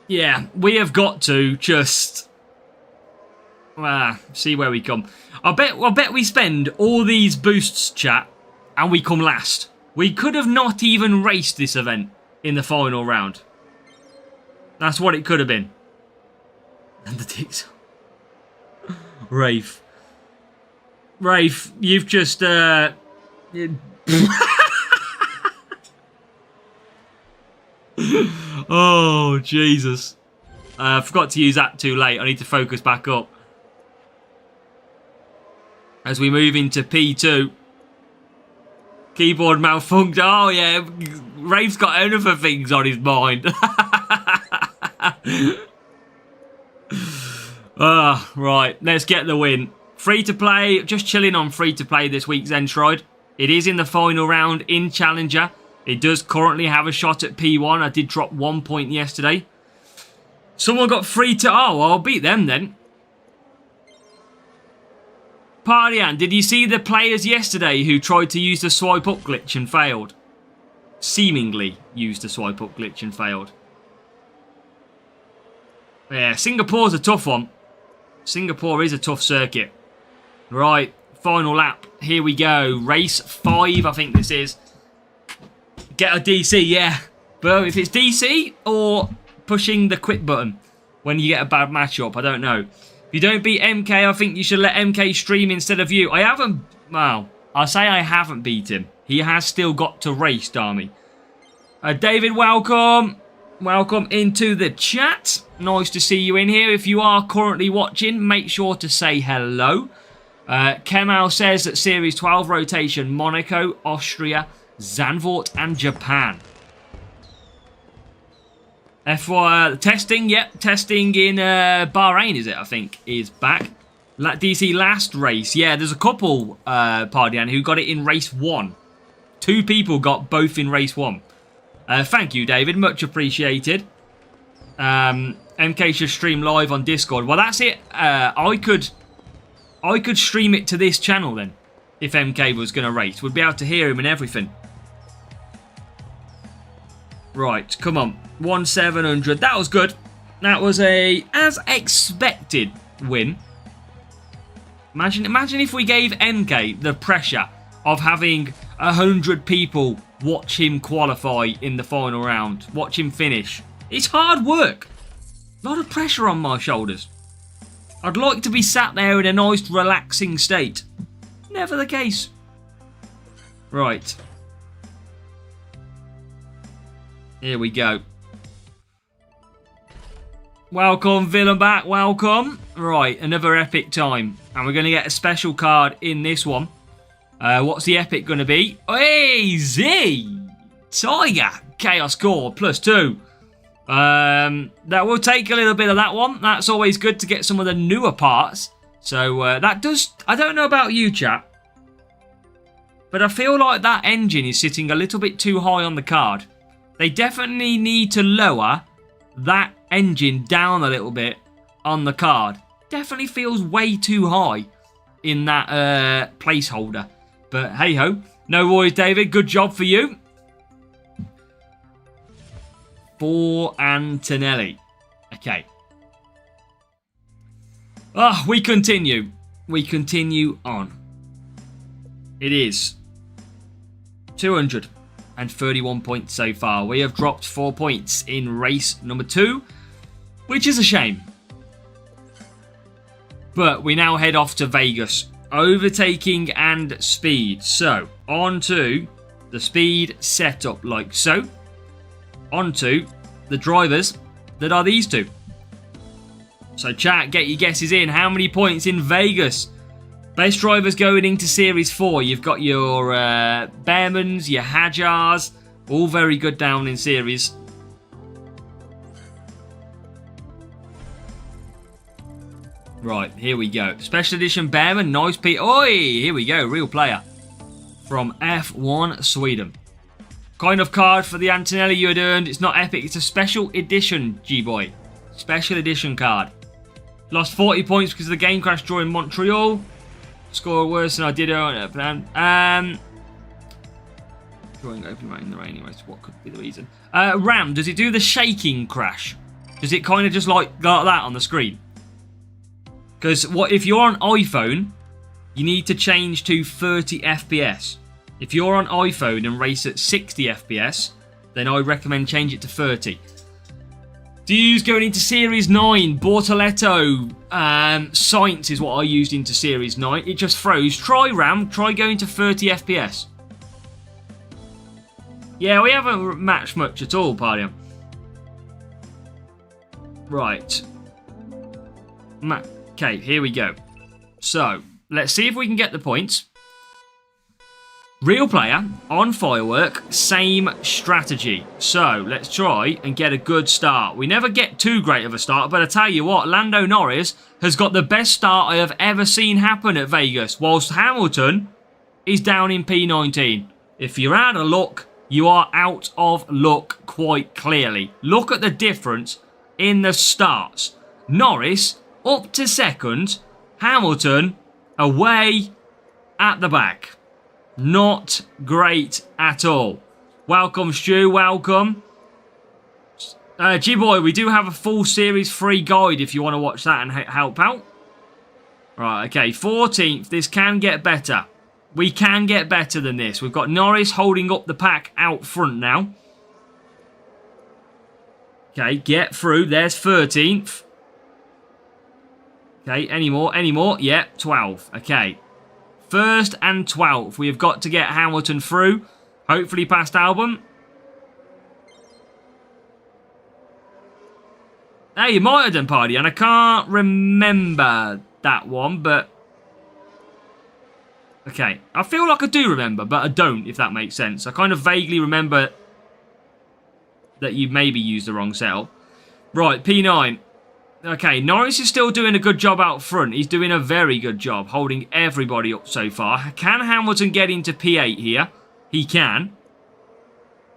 Yeah, we have got to just see where we come. I bet we spend all these boosts, chat, and we come last. We could have not even raced this event in the final round. That's what it could have been. And the dicks. Rafe, you've just oh, Jesus. I forgot to use that too late. I need to focus back up. As we move into P2. Keyboard malfunction. Oh, yeah. Rafe's got other things on his mind. Right. Let's get the win. Free to play. Just chilling on free to play this week, Zentroid. It is in the final round in Challenger. It does currently have a shot at P1. I did drop 1 point yesterday. Someone got free to... Oh, I'll beat them then. Pardian, did you see the players yesterday who tried to use the swipe up glitch and failed? Seemingly used the swipe up glitch and failed. Yeah, Singapore's a tough one. Singapore is a tough circuit. Right, final lap. Here we go. Race 5, I think this is. Get a DC, yeah. But if it's DC or pushing the quit button when you get a bad matchup, I don't know. If you don't beat MK, I think you should let MK stream instead of you. I haven't... Well, I'll say I haven't beat him. He has still got to race, Darmy. David, welcome. Welcome into the chat. Nice to see you in here. If you are currently watching, make sure to say hello. Kemal says that Series 12 rotation, Monaco, Austria, Zandvoort and Japan. F1 testing, yep, testing in Bahrain, is it, I think, is back. DC last race, yeah, there's a couple, Pardian, who got it in race 1. 2 people got both in race 1. Thank you, David. Much appreciated. MK should stream live on Discord. Well, that's it. I could stream it to this channel then, if MK was going to race. We'd be able to hear him and everything. Right, come on. 1,700. That was good. That was a, as expected, win. Imagine if we gave MK the pressure of having 100 people watch him qualify in the final round. Watch him finish. It's hard work. A lot of pressure on my shoulders. I'd like to be sat there in a nice, relaxing state. Never the case. Right. Here we go. Welcome, villain back. Welcome. Right, another epic time. And we're going to get a special card in this one. What's the epic going to be? Hey, Z! Tiger! Chaos Core, +2. That will take a little bit of that one. That's always good to get some of the newer parts. So, that does... I don't know about you, chat. But I feel like that engine is sitting a little bit too high on the card. They definitely need to lower that engine down a little bit on the card. Definitely feels way too high in that placeholder. But hey ho, no worries, David. Good job for you. For Antonelli. Okay. We continue. We continue on. It is 231 points so far. We have dropped 4 points in race number 2, which is a shame. But we now head off to Vegas. Overtaking and speed. So, on to the speed setup like so. On to the drivers that are these two. So, chat, get your guesses in. How many points in Vegas? Best drivers going into Series 4. You've got your Behrmans, your Hajars. All very good down in Series. Right, here we go. Special Edition Behrman, nice Pete. Oi! Here we go, real player. From F1 Sweden. Kind of card for the Antonelli you had earned. It's not epic, it's a special edition, G-Boy. Special edition card. Lost 40 points because of the game crash during Montreal. Score worse than I did earlier. Drawing open right in the rain anyway, so what could be the reason? Ram, does it do the shaking crash? Does it kind of just like go like that on the screen? Because what if you're on iPhone, you need to change to 30 FPS. If you're on iPhone and race at 60 FPS, then I recommend change it to 30. Dues going into Series 9, Bortoletto, Science is what I used into Series 9. It just froze. Try RAM, try going to 30 FPS. Yeah, we haven't matched much at all, Pardium. Right. Okay, here we go. So, let's see if we can get the points. Real player, on firework, same strategy. So, let's try and get a good start. We never get too great of a start, but I tell you what, Lando Norris has got the best start I have ever seen happen at Vegas, whilst Hamilton is down in P19. If you're out of luck, you are out of luck quite clearly. Look at the difference in the starts. Norris up to second, Hamilton away at the back. Not great at all. Welcome, Stu. Welcome. G-Boy, we do have a full Series 3 guide if you want to watch that and help out. Right, okay, 14th. This can get better. We can get better than this. We've got Norris holding up the pack out front now. Okay, get through. There's 13th. Okay, any more? Any more? Yeah, 12th. Okay. 1st and 12th. We have got to get Hamilton through. Hopefully past Albon. Hey, you might have done Party, and I can't remember that one, but... Okay, I feel like I do remember, but I don't, if that makes sense. I kind of vaguely remember that you maybe used the wrong cell. Right, P9. Okay, Norris is still doing a good job out front. He's doing a very good job holding everybody up so far. Can Hamilton get into P8 here? He can.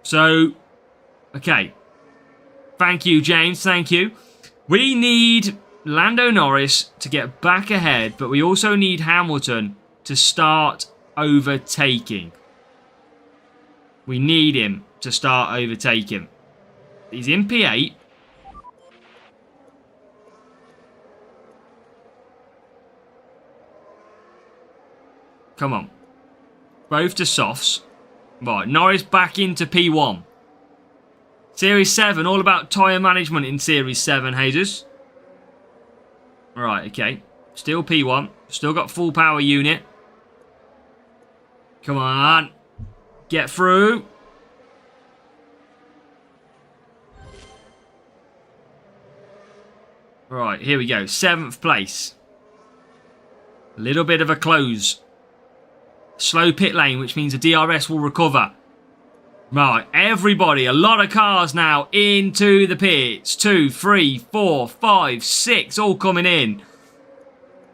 So, okay. Thank you, James. Thank you. We need Lando Norris to get back ahead, but we also need Hamilton to start overtaking. We need him to start overtaking. He's in P8. Come on. Both to softs. Right, Norris back into P1. Series 7, all about tyre management in Series 7, Jesus. Right, okay. Still P1. Still got full power unit. Come on. Get through. Right, here we go. 7th place. A little bit of a close. Slow pit lane, which means the DRS will recover. Right, everybody, a lot of cars now into the pits. 2, 3, 4, 5, 6, all coming in.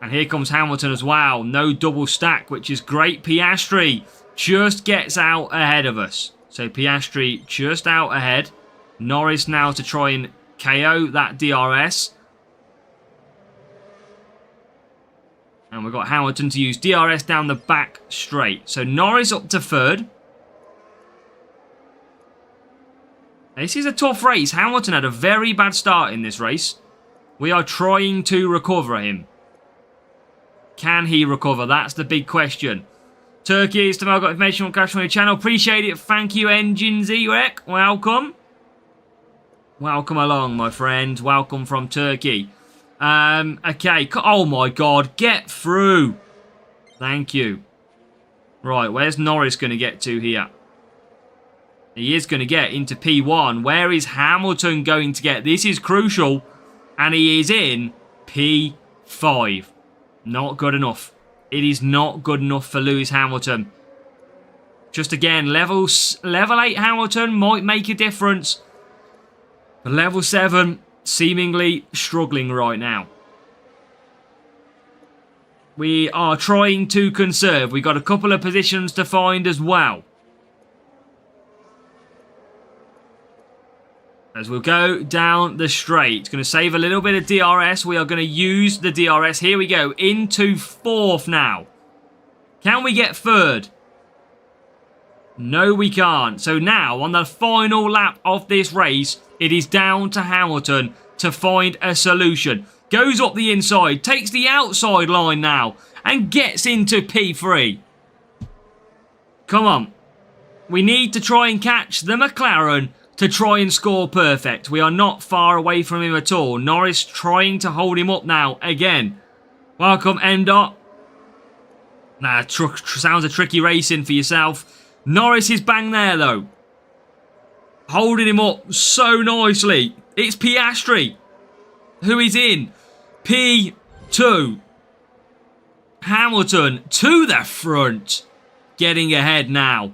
And here comes Hamilton as well. No double stack, which is great. Piastri just gets out ahead of us. So Piastri just out ahead. Norris now to try and KO that DRS. And we've got Hamilton to use DRS down the back straight. So Norris up to 3rd. This is a tough race. Hamilton had a very bad start in this race. We are trying to recover him. Can he recover? That's the big question. Turkey, Stamal got information on Crash on your channel. Appreciate it. Thank you, Engine Z-Rec. Welcome. Welcome along, my friend. Welcome from Turkey. Okay. Oh, my God. Get through. Thank you. Right, where's Norris going to get to here? He is going to get into P1. Where is Hamilton going to get? This is crucial. And he is in P5. Not good enough. It is not good enough for Lewis Hamilton. Just again, level 8 Hamilton might make a difference. But level 7 seemingly struggling right now. We are trying to conserve. We've got a couple of positions to find as well. As we'll go down the straight. It's going to save a little bit of DRS. We are going to use the DRS. Here we go. Into 4th now. Can we get 3rd? No, we can't. So now, on the final lap of this race, it is down to Hamilton to find a solution. Goes up the inside. Takes the outside line now. And gets into P3. Come on. We need to try and catch the McLaren to try and score perfect. We are not far away from him at all. Norris trying to hold him up now again. Welcome, M-Dot. Nah, sounds a tricky racing for yourself. Norris is bang there, though. Holding him up so nicely. It's Piastri, who is in P2. Hamilton to the front. Getting ahead now.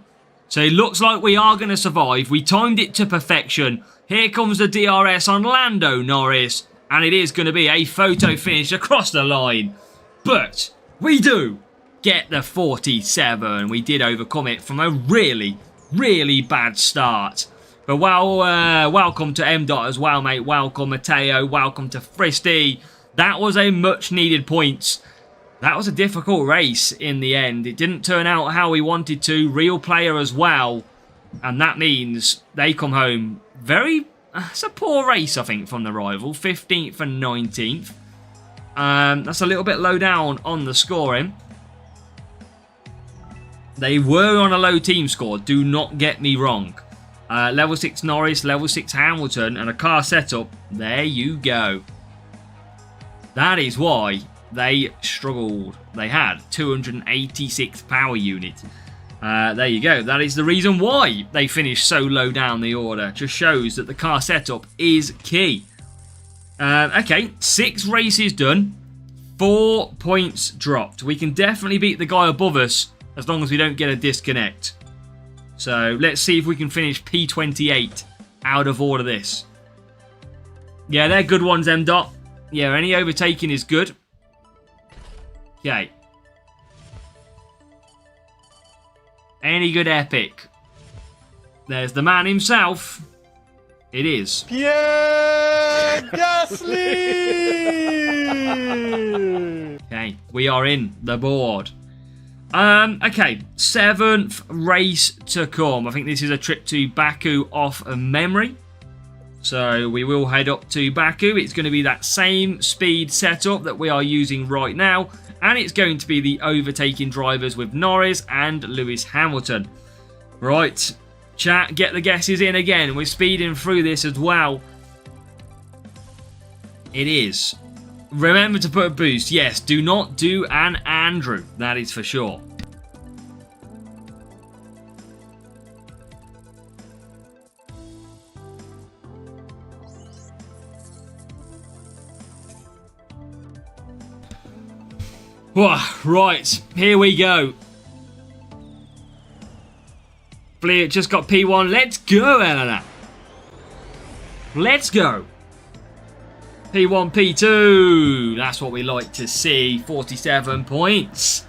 So it looks like we are going to survive. We timed it to perfection. Here comes the DRS on Lando Norris. And it is going to be a photo finish across the line. But we do get the 47. We did overcome it from a really, really bad start. But welcome to M-Dot as well, mate. Welcome, Matteo. Welcome to Fristy. That was a much needed point. That was a difficult race in the end. It didn't turn out how we wanted to. Real player as well. And that means they come home very... It's a poor race, I think, from the rival. 15th and 19th. That's a little bit low down on the scoring. They were on a low team score, do not get me wrong. Level 6 Norris, level 6 Hamilton, and a car setup. There you go. That is why they struggled. They had 286 power units. There you go. That is the reason why they finished so low down the order. Just shows that the car setup is key. Okay, 6 races done. 4 points dropped. We can definitely beat the guy above us as long as we don't get a disconnect. So let's see if we can finish P28 out of all of this. Yeah, they're good ones, M-Dot. Yeah, any overtaking is good. Okay. Any good epic. There's the man himself. It is Pierre Gasly! Okay, we are in the board. Okay, 7th race to come. I think this is a trip to Baku off of memory. So we will head up to Baku. It's going to be that same speed setup that we are using right now. And it's going to be the overtaking drivers with Norris and Lewis Hamilton. Right, chat, get the guesses in again. We're speeding through this as well. It is. Remember to put a boost. Yes, do not do an Andrew. That is for sure. Right, here we go. Fleet just got P1. Let's go, Eleanor. Let's go. P1, P2. That's what we like to see. 47 points.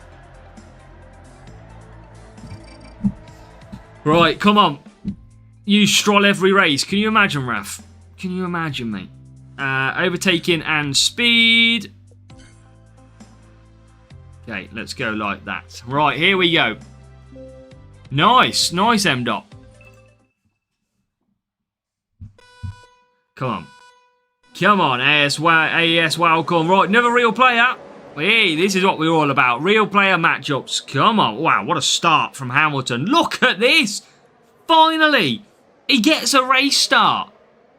Right, come on. You stroll every race. Can you imagine, Raf? Can you imagine, mate? Overtaking and speed. Okay, let's go like that. Right, here we go. Nice. Nice, M-Dot. Come on. Come on, AS Welcome. Right, another real player. Hey, this is what we're all about. Real player matchups. Come on. Wow, what a start from Hamilton. Look at this. Finally, he gets a race start.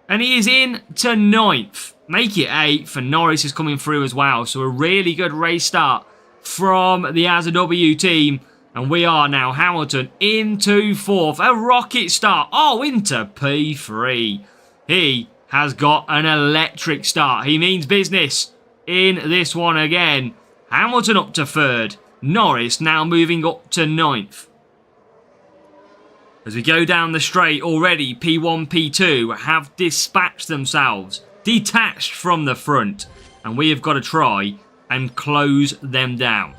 And he is in to 9th. Make it 8th, and Norris is coming through as well. So a really good race start from the AZW team. And we are now Hamilton into 4th. A rocket start. Oh, into P3. He has got an electric start. He means business in this one again. Hamilton up to 3rd. Norris now moving up to 9th. As we go down the straight already, P1, P2 have dispatched themselves, detached from the front. And we have got to try and close them down.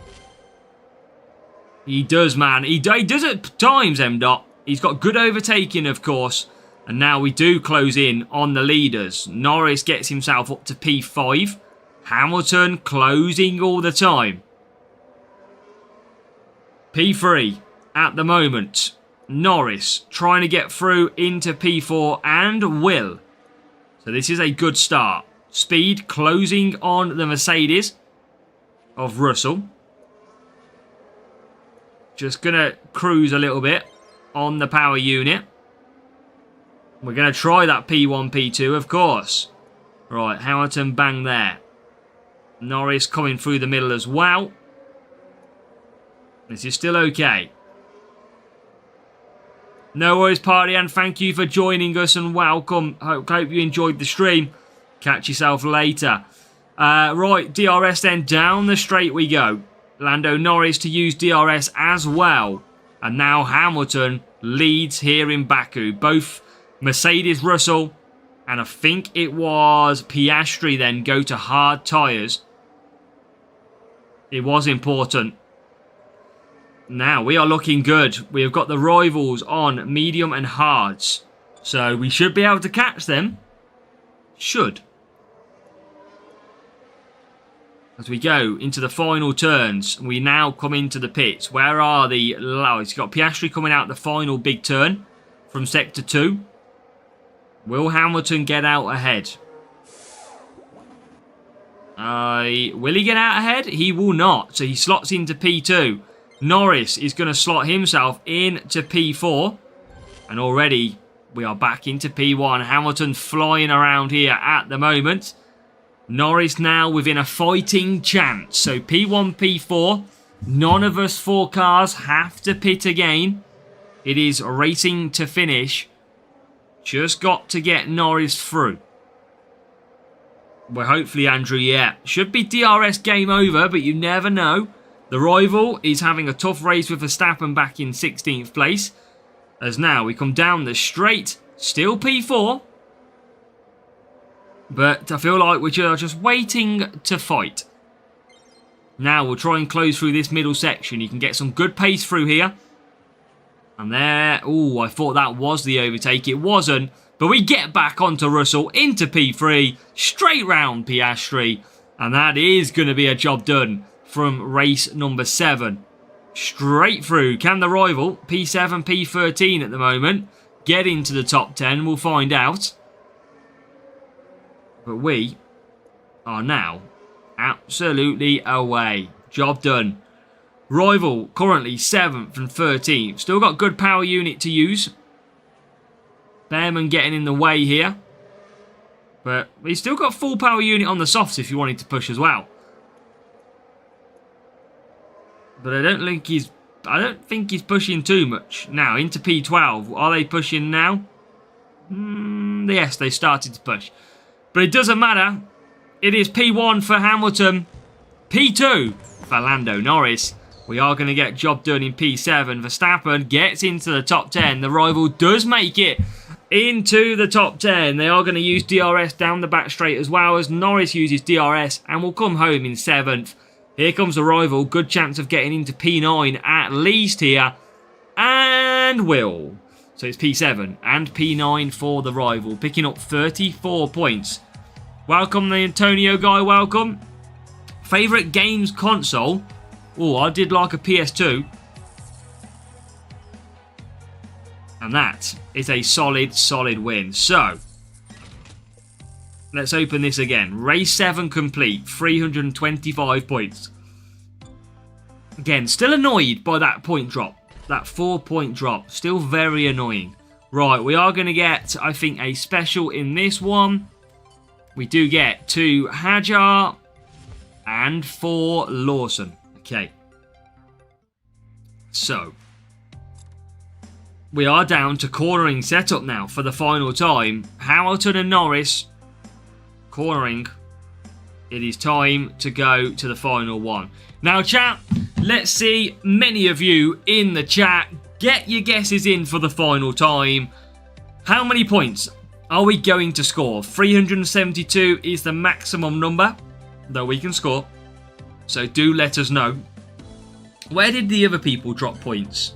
He does, man. He does at times, M-Dot. He's got good overtaking, of course. And now we do close in on the leaders. Norris gets himself up to P5. Hamilton closing all the time. P3 at the moment. Norris trying to get through into P4 and will. So this is a good start. Speed closing on the Mercedes of Russell. Just going to cruise a little bit on the power unit. We're going to try that P1, P2, of course. Right, Hamilton bang there. Norris coming through the middle as well. This is still okay. No worries, party, and thank you for joining us and welcome. Hope you enjoyed the stream. Catch yourself later. Right, DRS then, down the straight we go. Lando Norris to use DRS as well. And now Hamilton leads here in Baku. Both Mercedes Russell and I think it was Piastri then go to hard tyres. It was important. Now we are looking good. We have got the rivals on medium and hards. So we should be able to catch them. Should. As we go into the final turns, we now come into the pits. Where are the... Oh, it's got Piastri coming out the final big turn from Sector 2. Will Hamilton get out ahead? Will he get out ahead? He will not. So he slots into P2. Norris is going to slot himself into P4. And already we are back into P1. Hamilton flying around here at the moment. Norris now within a fighting chance. So P1, P4. None of us 4 cars have to pit again. It is racing to finish. Just got to get Norris through. Well, hopefully, Andrew, yeah. Should be DRS game over, but you never know. The rival is having a tough race with Verstappen back in 16th place. As now we come down the straight. Still P4. But I feel like we're just waiting to fight. Now we'll try and close through this middle section. You can get some good pace through here. And there. Oh, I thought that was the overtake. It wasn't. But we get back onto Russell, into P3, straight round Piastri. And that is going to be a job done from race number 7. Straight through. Can the rival, P7, P13 at the moment, get into the top 10? We'll find out. But we are now absolutely away. Job done. Rival currently 7th and 13th. Still got good power unit to use. Behrman getting in the way here. But he's still got full power unit on the softs if you wanted to push as well. But I don't think he's pushing too much. Now into P12. Are they pushing now? Yes, they started to push. But it doesn't matter. It is P1 for Hamilton. P2 for Lando Norris. We are going to get job done in P7. Verstappen gets into the top 10. The rival does make it into the top 10. They are going to use DRS down the back straight as well as Norris uses DRS and will come home in 7th. Here comes the rival. Good chance of getting into P9 at least here. And will. So it's P7 and P9 for the rival. Picking up 34 points. Welcome the Antonio guy. Welcome. Favourite games console. Oh, I did like a PS2. And that is a solid win. So, let's open this again. Race 7 complete. 325 points. Again, still annoyed by that point drop. That 4-point drop. Still very annoying. Right, we are going to get, I think, a special in this one. We do get 2 Hajar and 4 Lawson. Okay. So, we are down to cornering setup now for the final time. Hamilton and Norris cornering. It is time to go to the final one. Now, chat, let's see many of you in the chat. Get your guesses in for the final time. How many points are we going to score? 372 is the maximum number that we can score. So do let us know. Where did the other people drop points?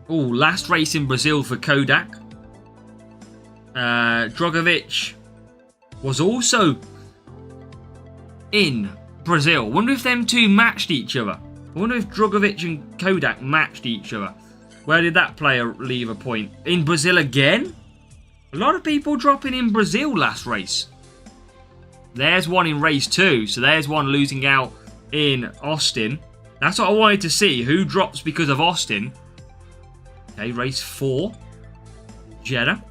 Oh, last race in Brazil for Kodak. Drogovic was also in Brazil. Wonder if them two matched each other. I wonder if Drogovic and Kodak matched each other. Where did that player leave a point? In Brazil again? A lot of people dropping in Brazil last race. There's one in race 2. So there's one losing out in Austin. That's what I wanted to see. Who drops because of Austin? Okay, race 4. Jeddah.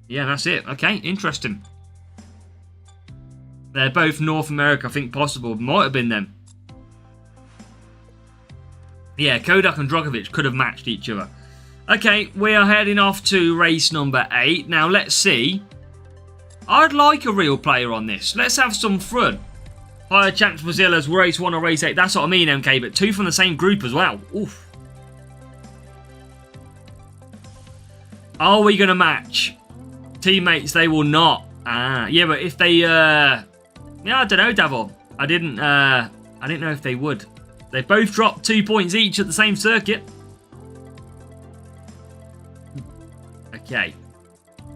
Yeah, that's it. Okay, interesting. They're both North America, I think possible. Might have been them. Yeah, Kodak and Drogovic could have matched each other. Okay, we are heading off to race number 8. Now, let's see. I'd like a real player on this. Let's have some fun. Higher chance Brazil as race 1 or race 8. That's what I mean, MK, but 2 from the same group as well. Oof. Are we going to match? Teammates, they will not. Yeah, but if they... yeah, I don't know, Davor. I didn't know if they would. They both dropped 2 points each at the same circuit. Okay.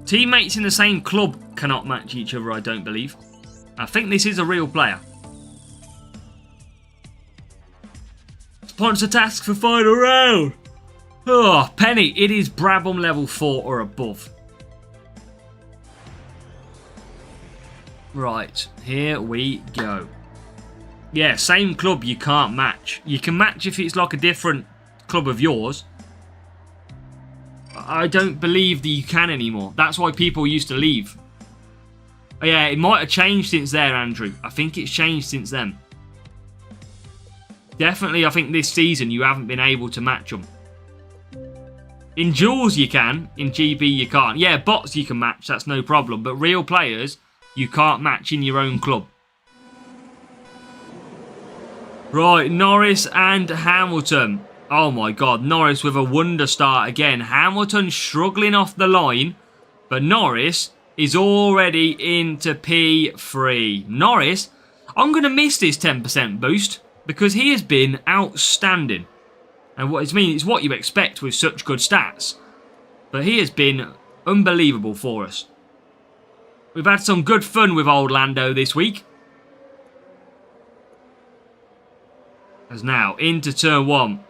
Teammates in the same club cannot match each other, I don't believe. I think this is a real player. Sponsor task for final round. Oh, Penny, it is Brabham level 4 or above. Right, here we go. Yeah, same club you can't match. You can match if it's like a different club of yours. I don't believe that you can anymore. That's why people used to leave. Oh, yeah, it might have changed since there, Andrew. I think it's changed since then. Definitely, I think this season you haven't been able to match them. In duels you can, in GB you can't. Yeah, bots you can match, that's no problem. But real players, you can't match in your own club. Right, Norris and Hamilton. Oh my god, Norris with a wonder start again. Hamilton struggling off the line, but Norris is already into P3. Norris, I'm going to miss this 10% boost because he has been outstanding. And what it means, it's what you expect with such good stats. But he has been unbelievable for us. We've had some good fun with old Lando this week. As now into turn 1.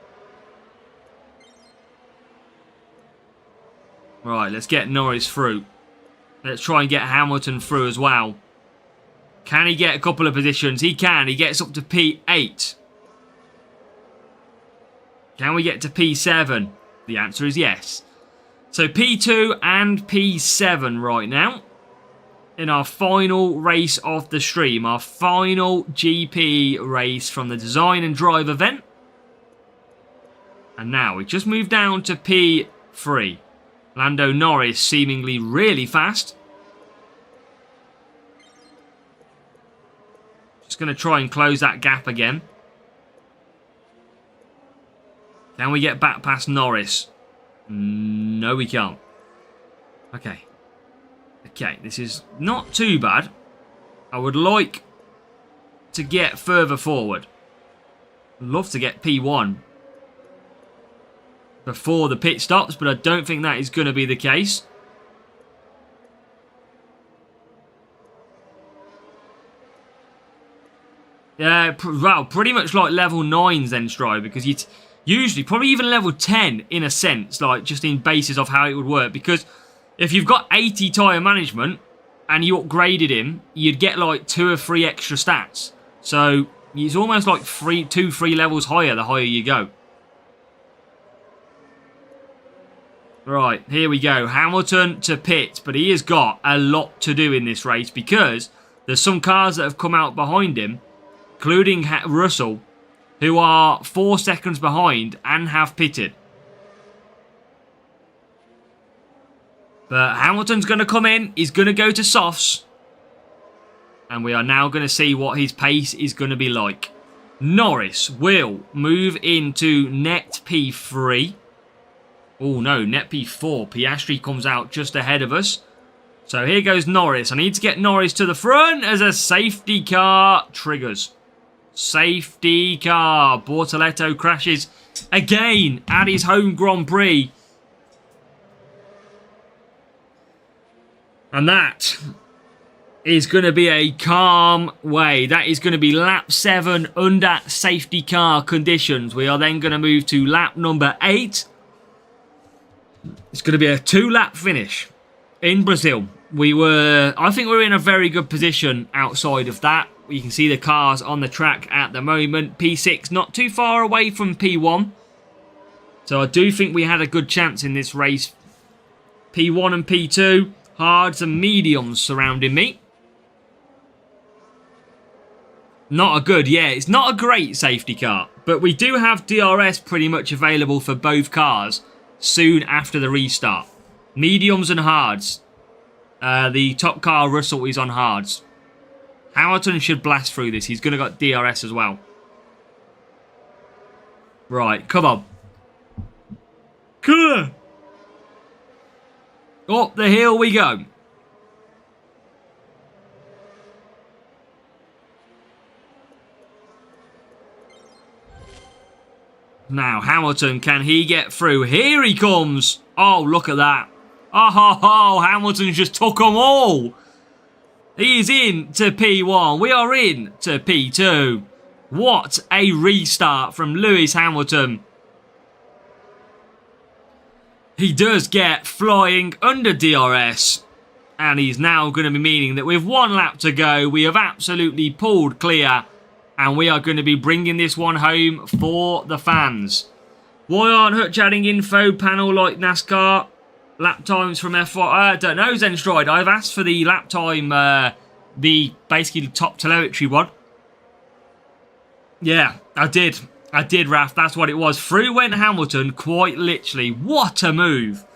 Right, let's get Norris through. Let's try and get Hamilton through as well. Can he get a couple of positions? He can. He gets up to P8. Can we get to P7? The answer is yes. So P2 and P7 right now. In our final race of the stream. Our final GP race from the design and drive event. And now we just moved down to P3. Lando Norris seemingly really fast. Just going to try and close that gap again. Can we get back past Norris? No, we can't. Okay. Okay, this is not too bad. I would like to get further forward. I'd love to get P1 before the pit stops, but I don't think that is going to be the case. Yeah, well, pretty much like level 9s then, Strive, because you usually, probably even level 10 in a sense, like just in basis of how it would work, because if you've got 80 tyre management and you upgraded him, you'd get like 2 or 3 extra stats. So it's almost like 2-3 levels higher the higher you go. Right, here we go. Hamilton to pit, but he has got a lot to do in this race because there's some cars that have come out behind him, including Russell, who are 4 seconds behind and have pitted. But Hamilton's going to come in. He's going to go to softs. And we are now going to see what his pace is going to be like. Norris will move into net P3. Oh no, net P4. Piastri comes out just ahead of us. So here goes Norris. I need to get Norris to the front as a safety car triggers. Safety car. Bortoletto crashes again at his home Grand Prix. And that is going to be a calm way. That is going to be lap 7 under safety car conditions. We are then going to move to lap number 8. It's going to be a 2-lap finish in Brazil. I think we're in a very good position outside of that. You can see the cars on the track at the moment. P6 not too far away from P1. So I do think we had a good chance in this race. P1 and P2. Hards and mediums surrounding me. Not a good, yeah, it's not a great safety car. But we do have DRS pretty much available for both cars soon after the restart. Mediums and hards. The top car, Russell, is on hards. Hamilton should blast through this. He's going to got DRS as well. Right, come on. Come on. Up the hill we go. Now, Hamilton, can he get through? Here he comes. Oh, look at that. Oh, Hamilton just took them all. He is in to P1. We are in to P2. What a restart from Lewis Hamilton. He does get flying under DRS. And he's now going to be meaning that with 1 lap to go, we have absolutely pulled clear. And we are going to be bringing this one home for the fans. Why aren't Hutch adding info panel like NASCAR? Lap times from F1? I don't know, Zenstride. I've asked for the lap time, the basically top telemetry one. Yeah, I did. I did, Raf. That's what it was. Through went Hamilton, quite literally. What a move.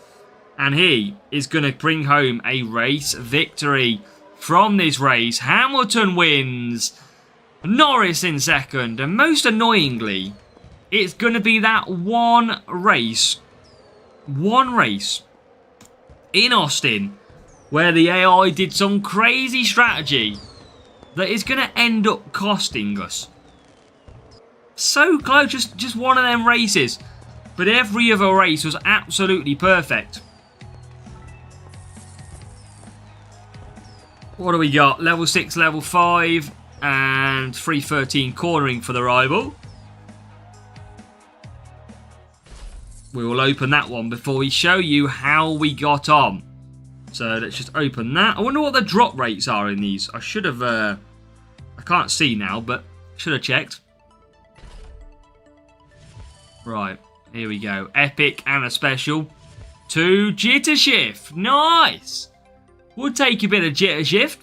And he is going to bring home a race victory from this race. Hamilton wins. Norris in second. And most annoyingly, it's going to be that one race in Austin where the AI did some crazy strategy that is going to end up costing us. So close, just one of them races. But every other race was absolutely perfect. What do we got? Level 6, level 5, and 313 cornering for the rival. We will open that one before we show you how we got on. So let's just open that. I wonder what the drop rates are in these. I should have, I can't see now, but should have checked. Right, here we go. Epic and a special. 2 jitter shift. Nice. Would take a bit of jitter shift.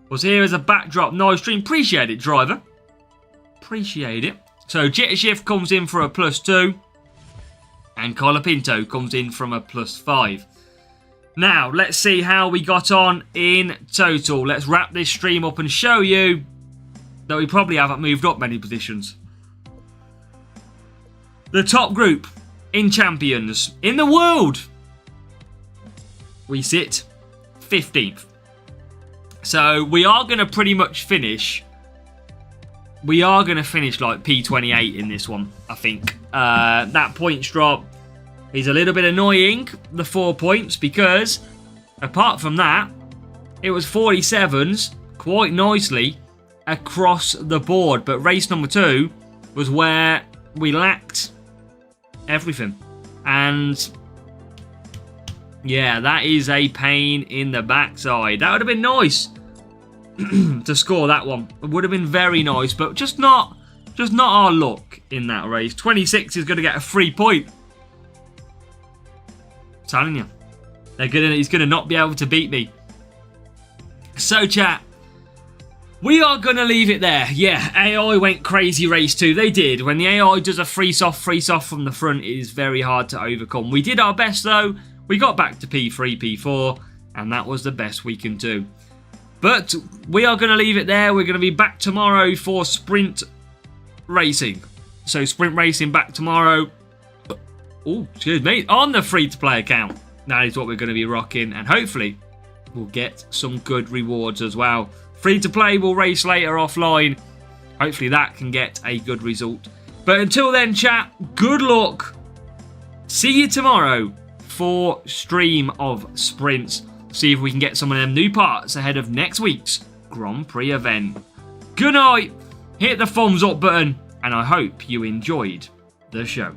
Was here as a backdrop. Nice stream. Appreciate it, driver. Appreciate it. So jitter shift comes in for a +2. And Colapinto comes in from a +5. Now, let's see how we got on in total. Let's wrap this stream up and show you that we probably haven't moved up many positions. The top group in champions in the world. We sit 15th. So we are going to pretty much finish. We are going to finish like P28 in this one, I think. That points drop is a little bit annoying, the 4 points, because apart from that, it was 47s quite nicely across the board. But race number 2 was where we lacked everything. And yeah, that is a pain in the backside. That would have been nice to score that one. It would have been very nice, but just not our luck in that race. 26 is going to get a 3 point. I'm telling you, he's going to not be able to beat me. So chat, we are going to leave it there. Yeah, AI went crazy race 2. They did. When the AI does a freeze off from the front, it is very hard to overcome. We did our best though. We got back to P3, P4, and that was the best we can do. But we are going to leave it there. We're going to be back tomorrow for sprint racing. So sprint racing back tomorrow. Oh, excuse me. On the free-to-play account. That is what we're going to be rocking. And hopefully we'll get some good rewards as well. Free-to-play will race later offline. Hopefully that can get a good result. But until then, chat, good luck. See you tomorrow for stream of sprints. See if we can get some of them new parts ahead of next week's Grand Prix event. Good night. Hit the thumbs up button. And I hope you enjoyed the show.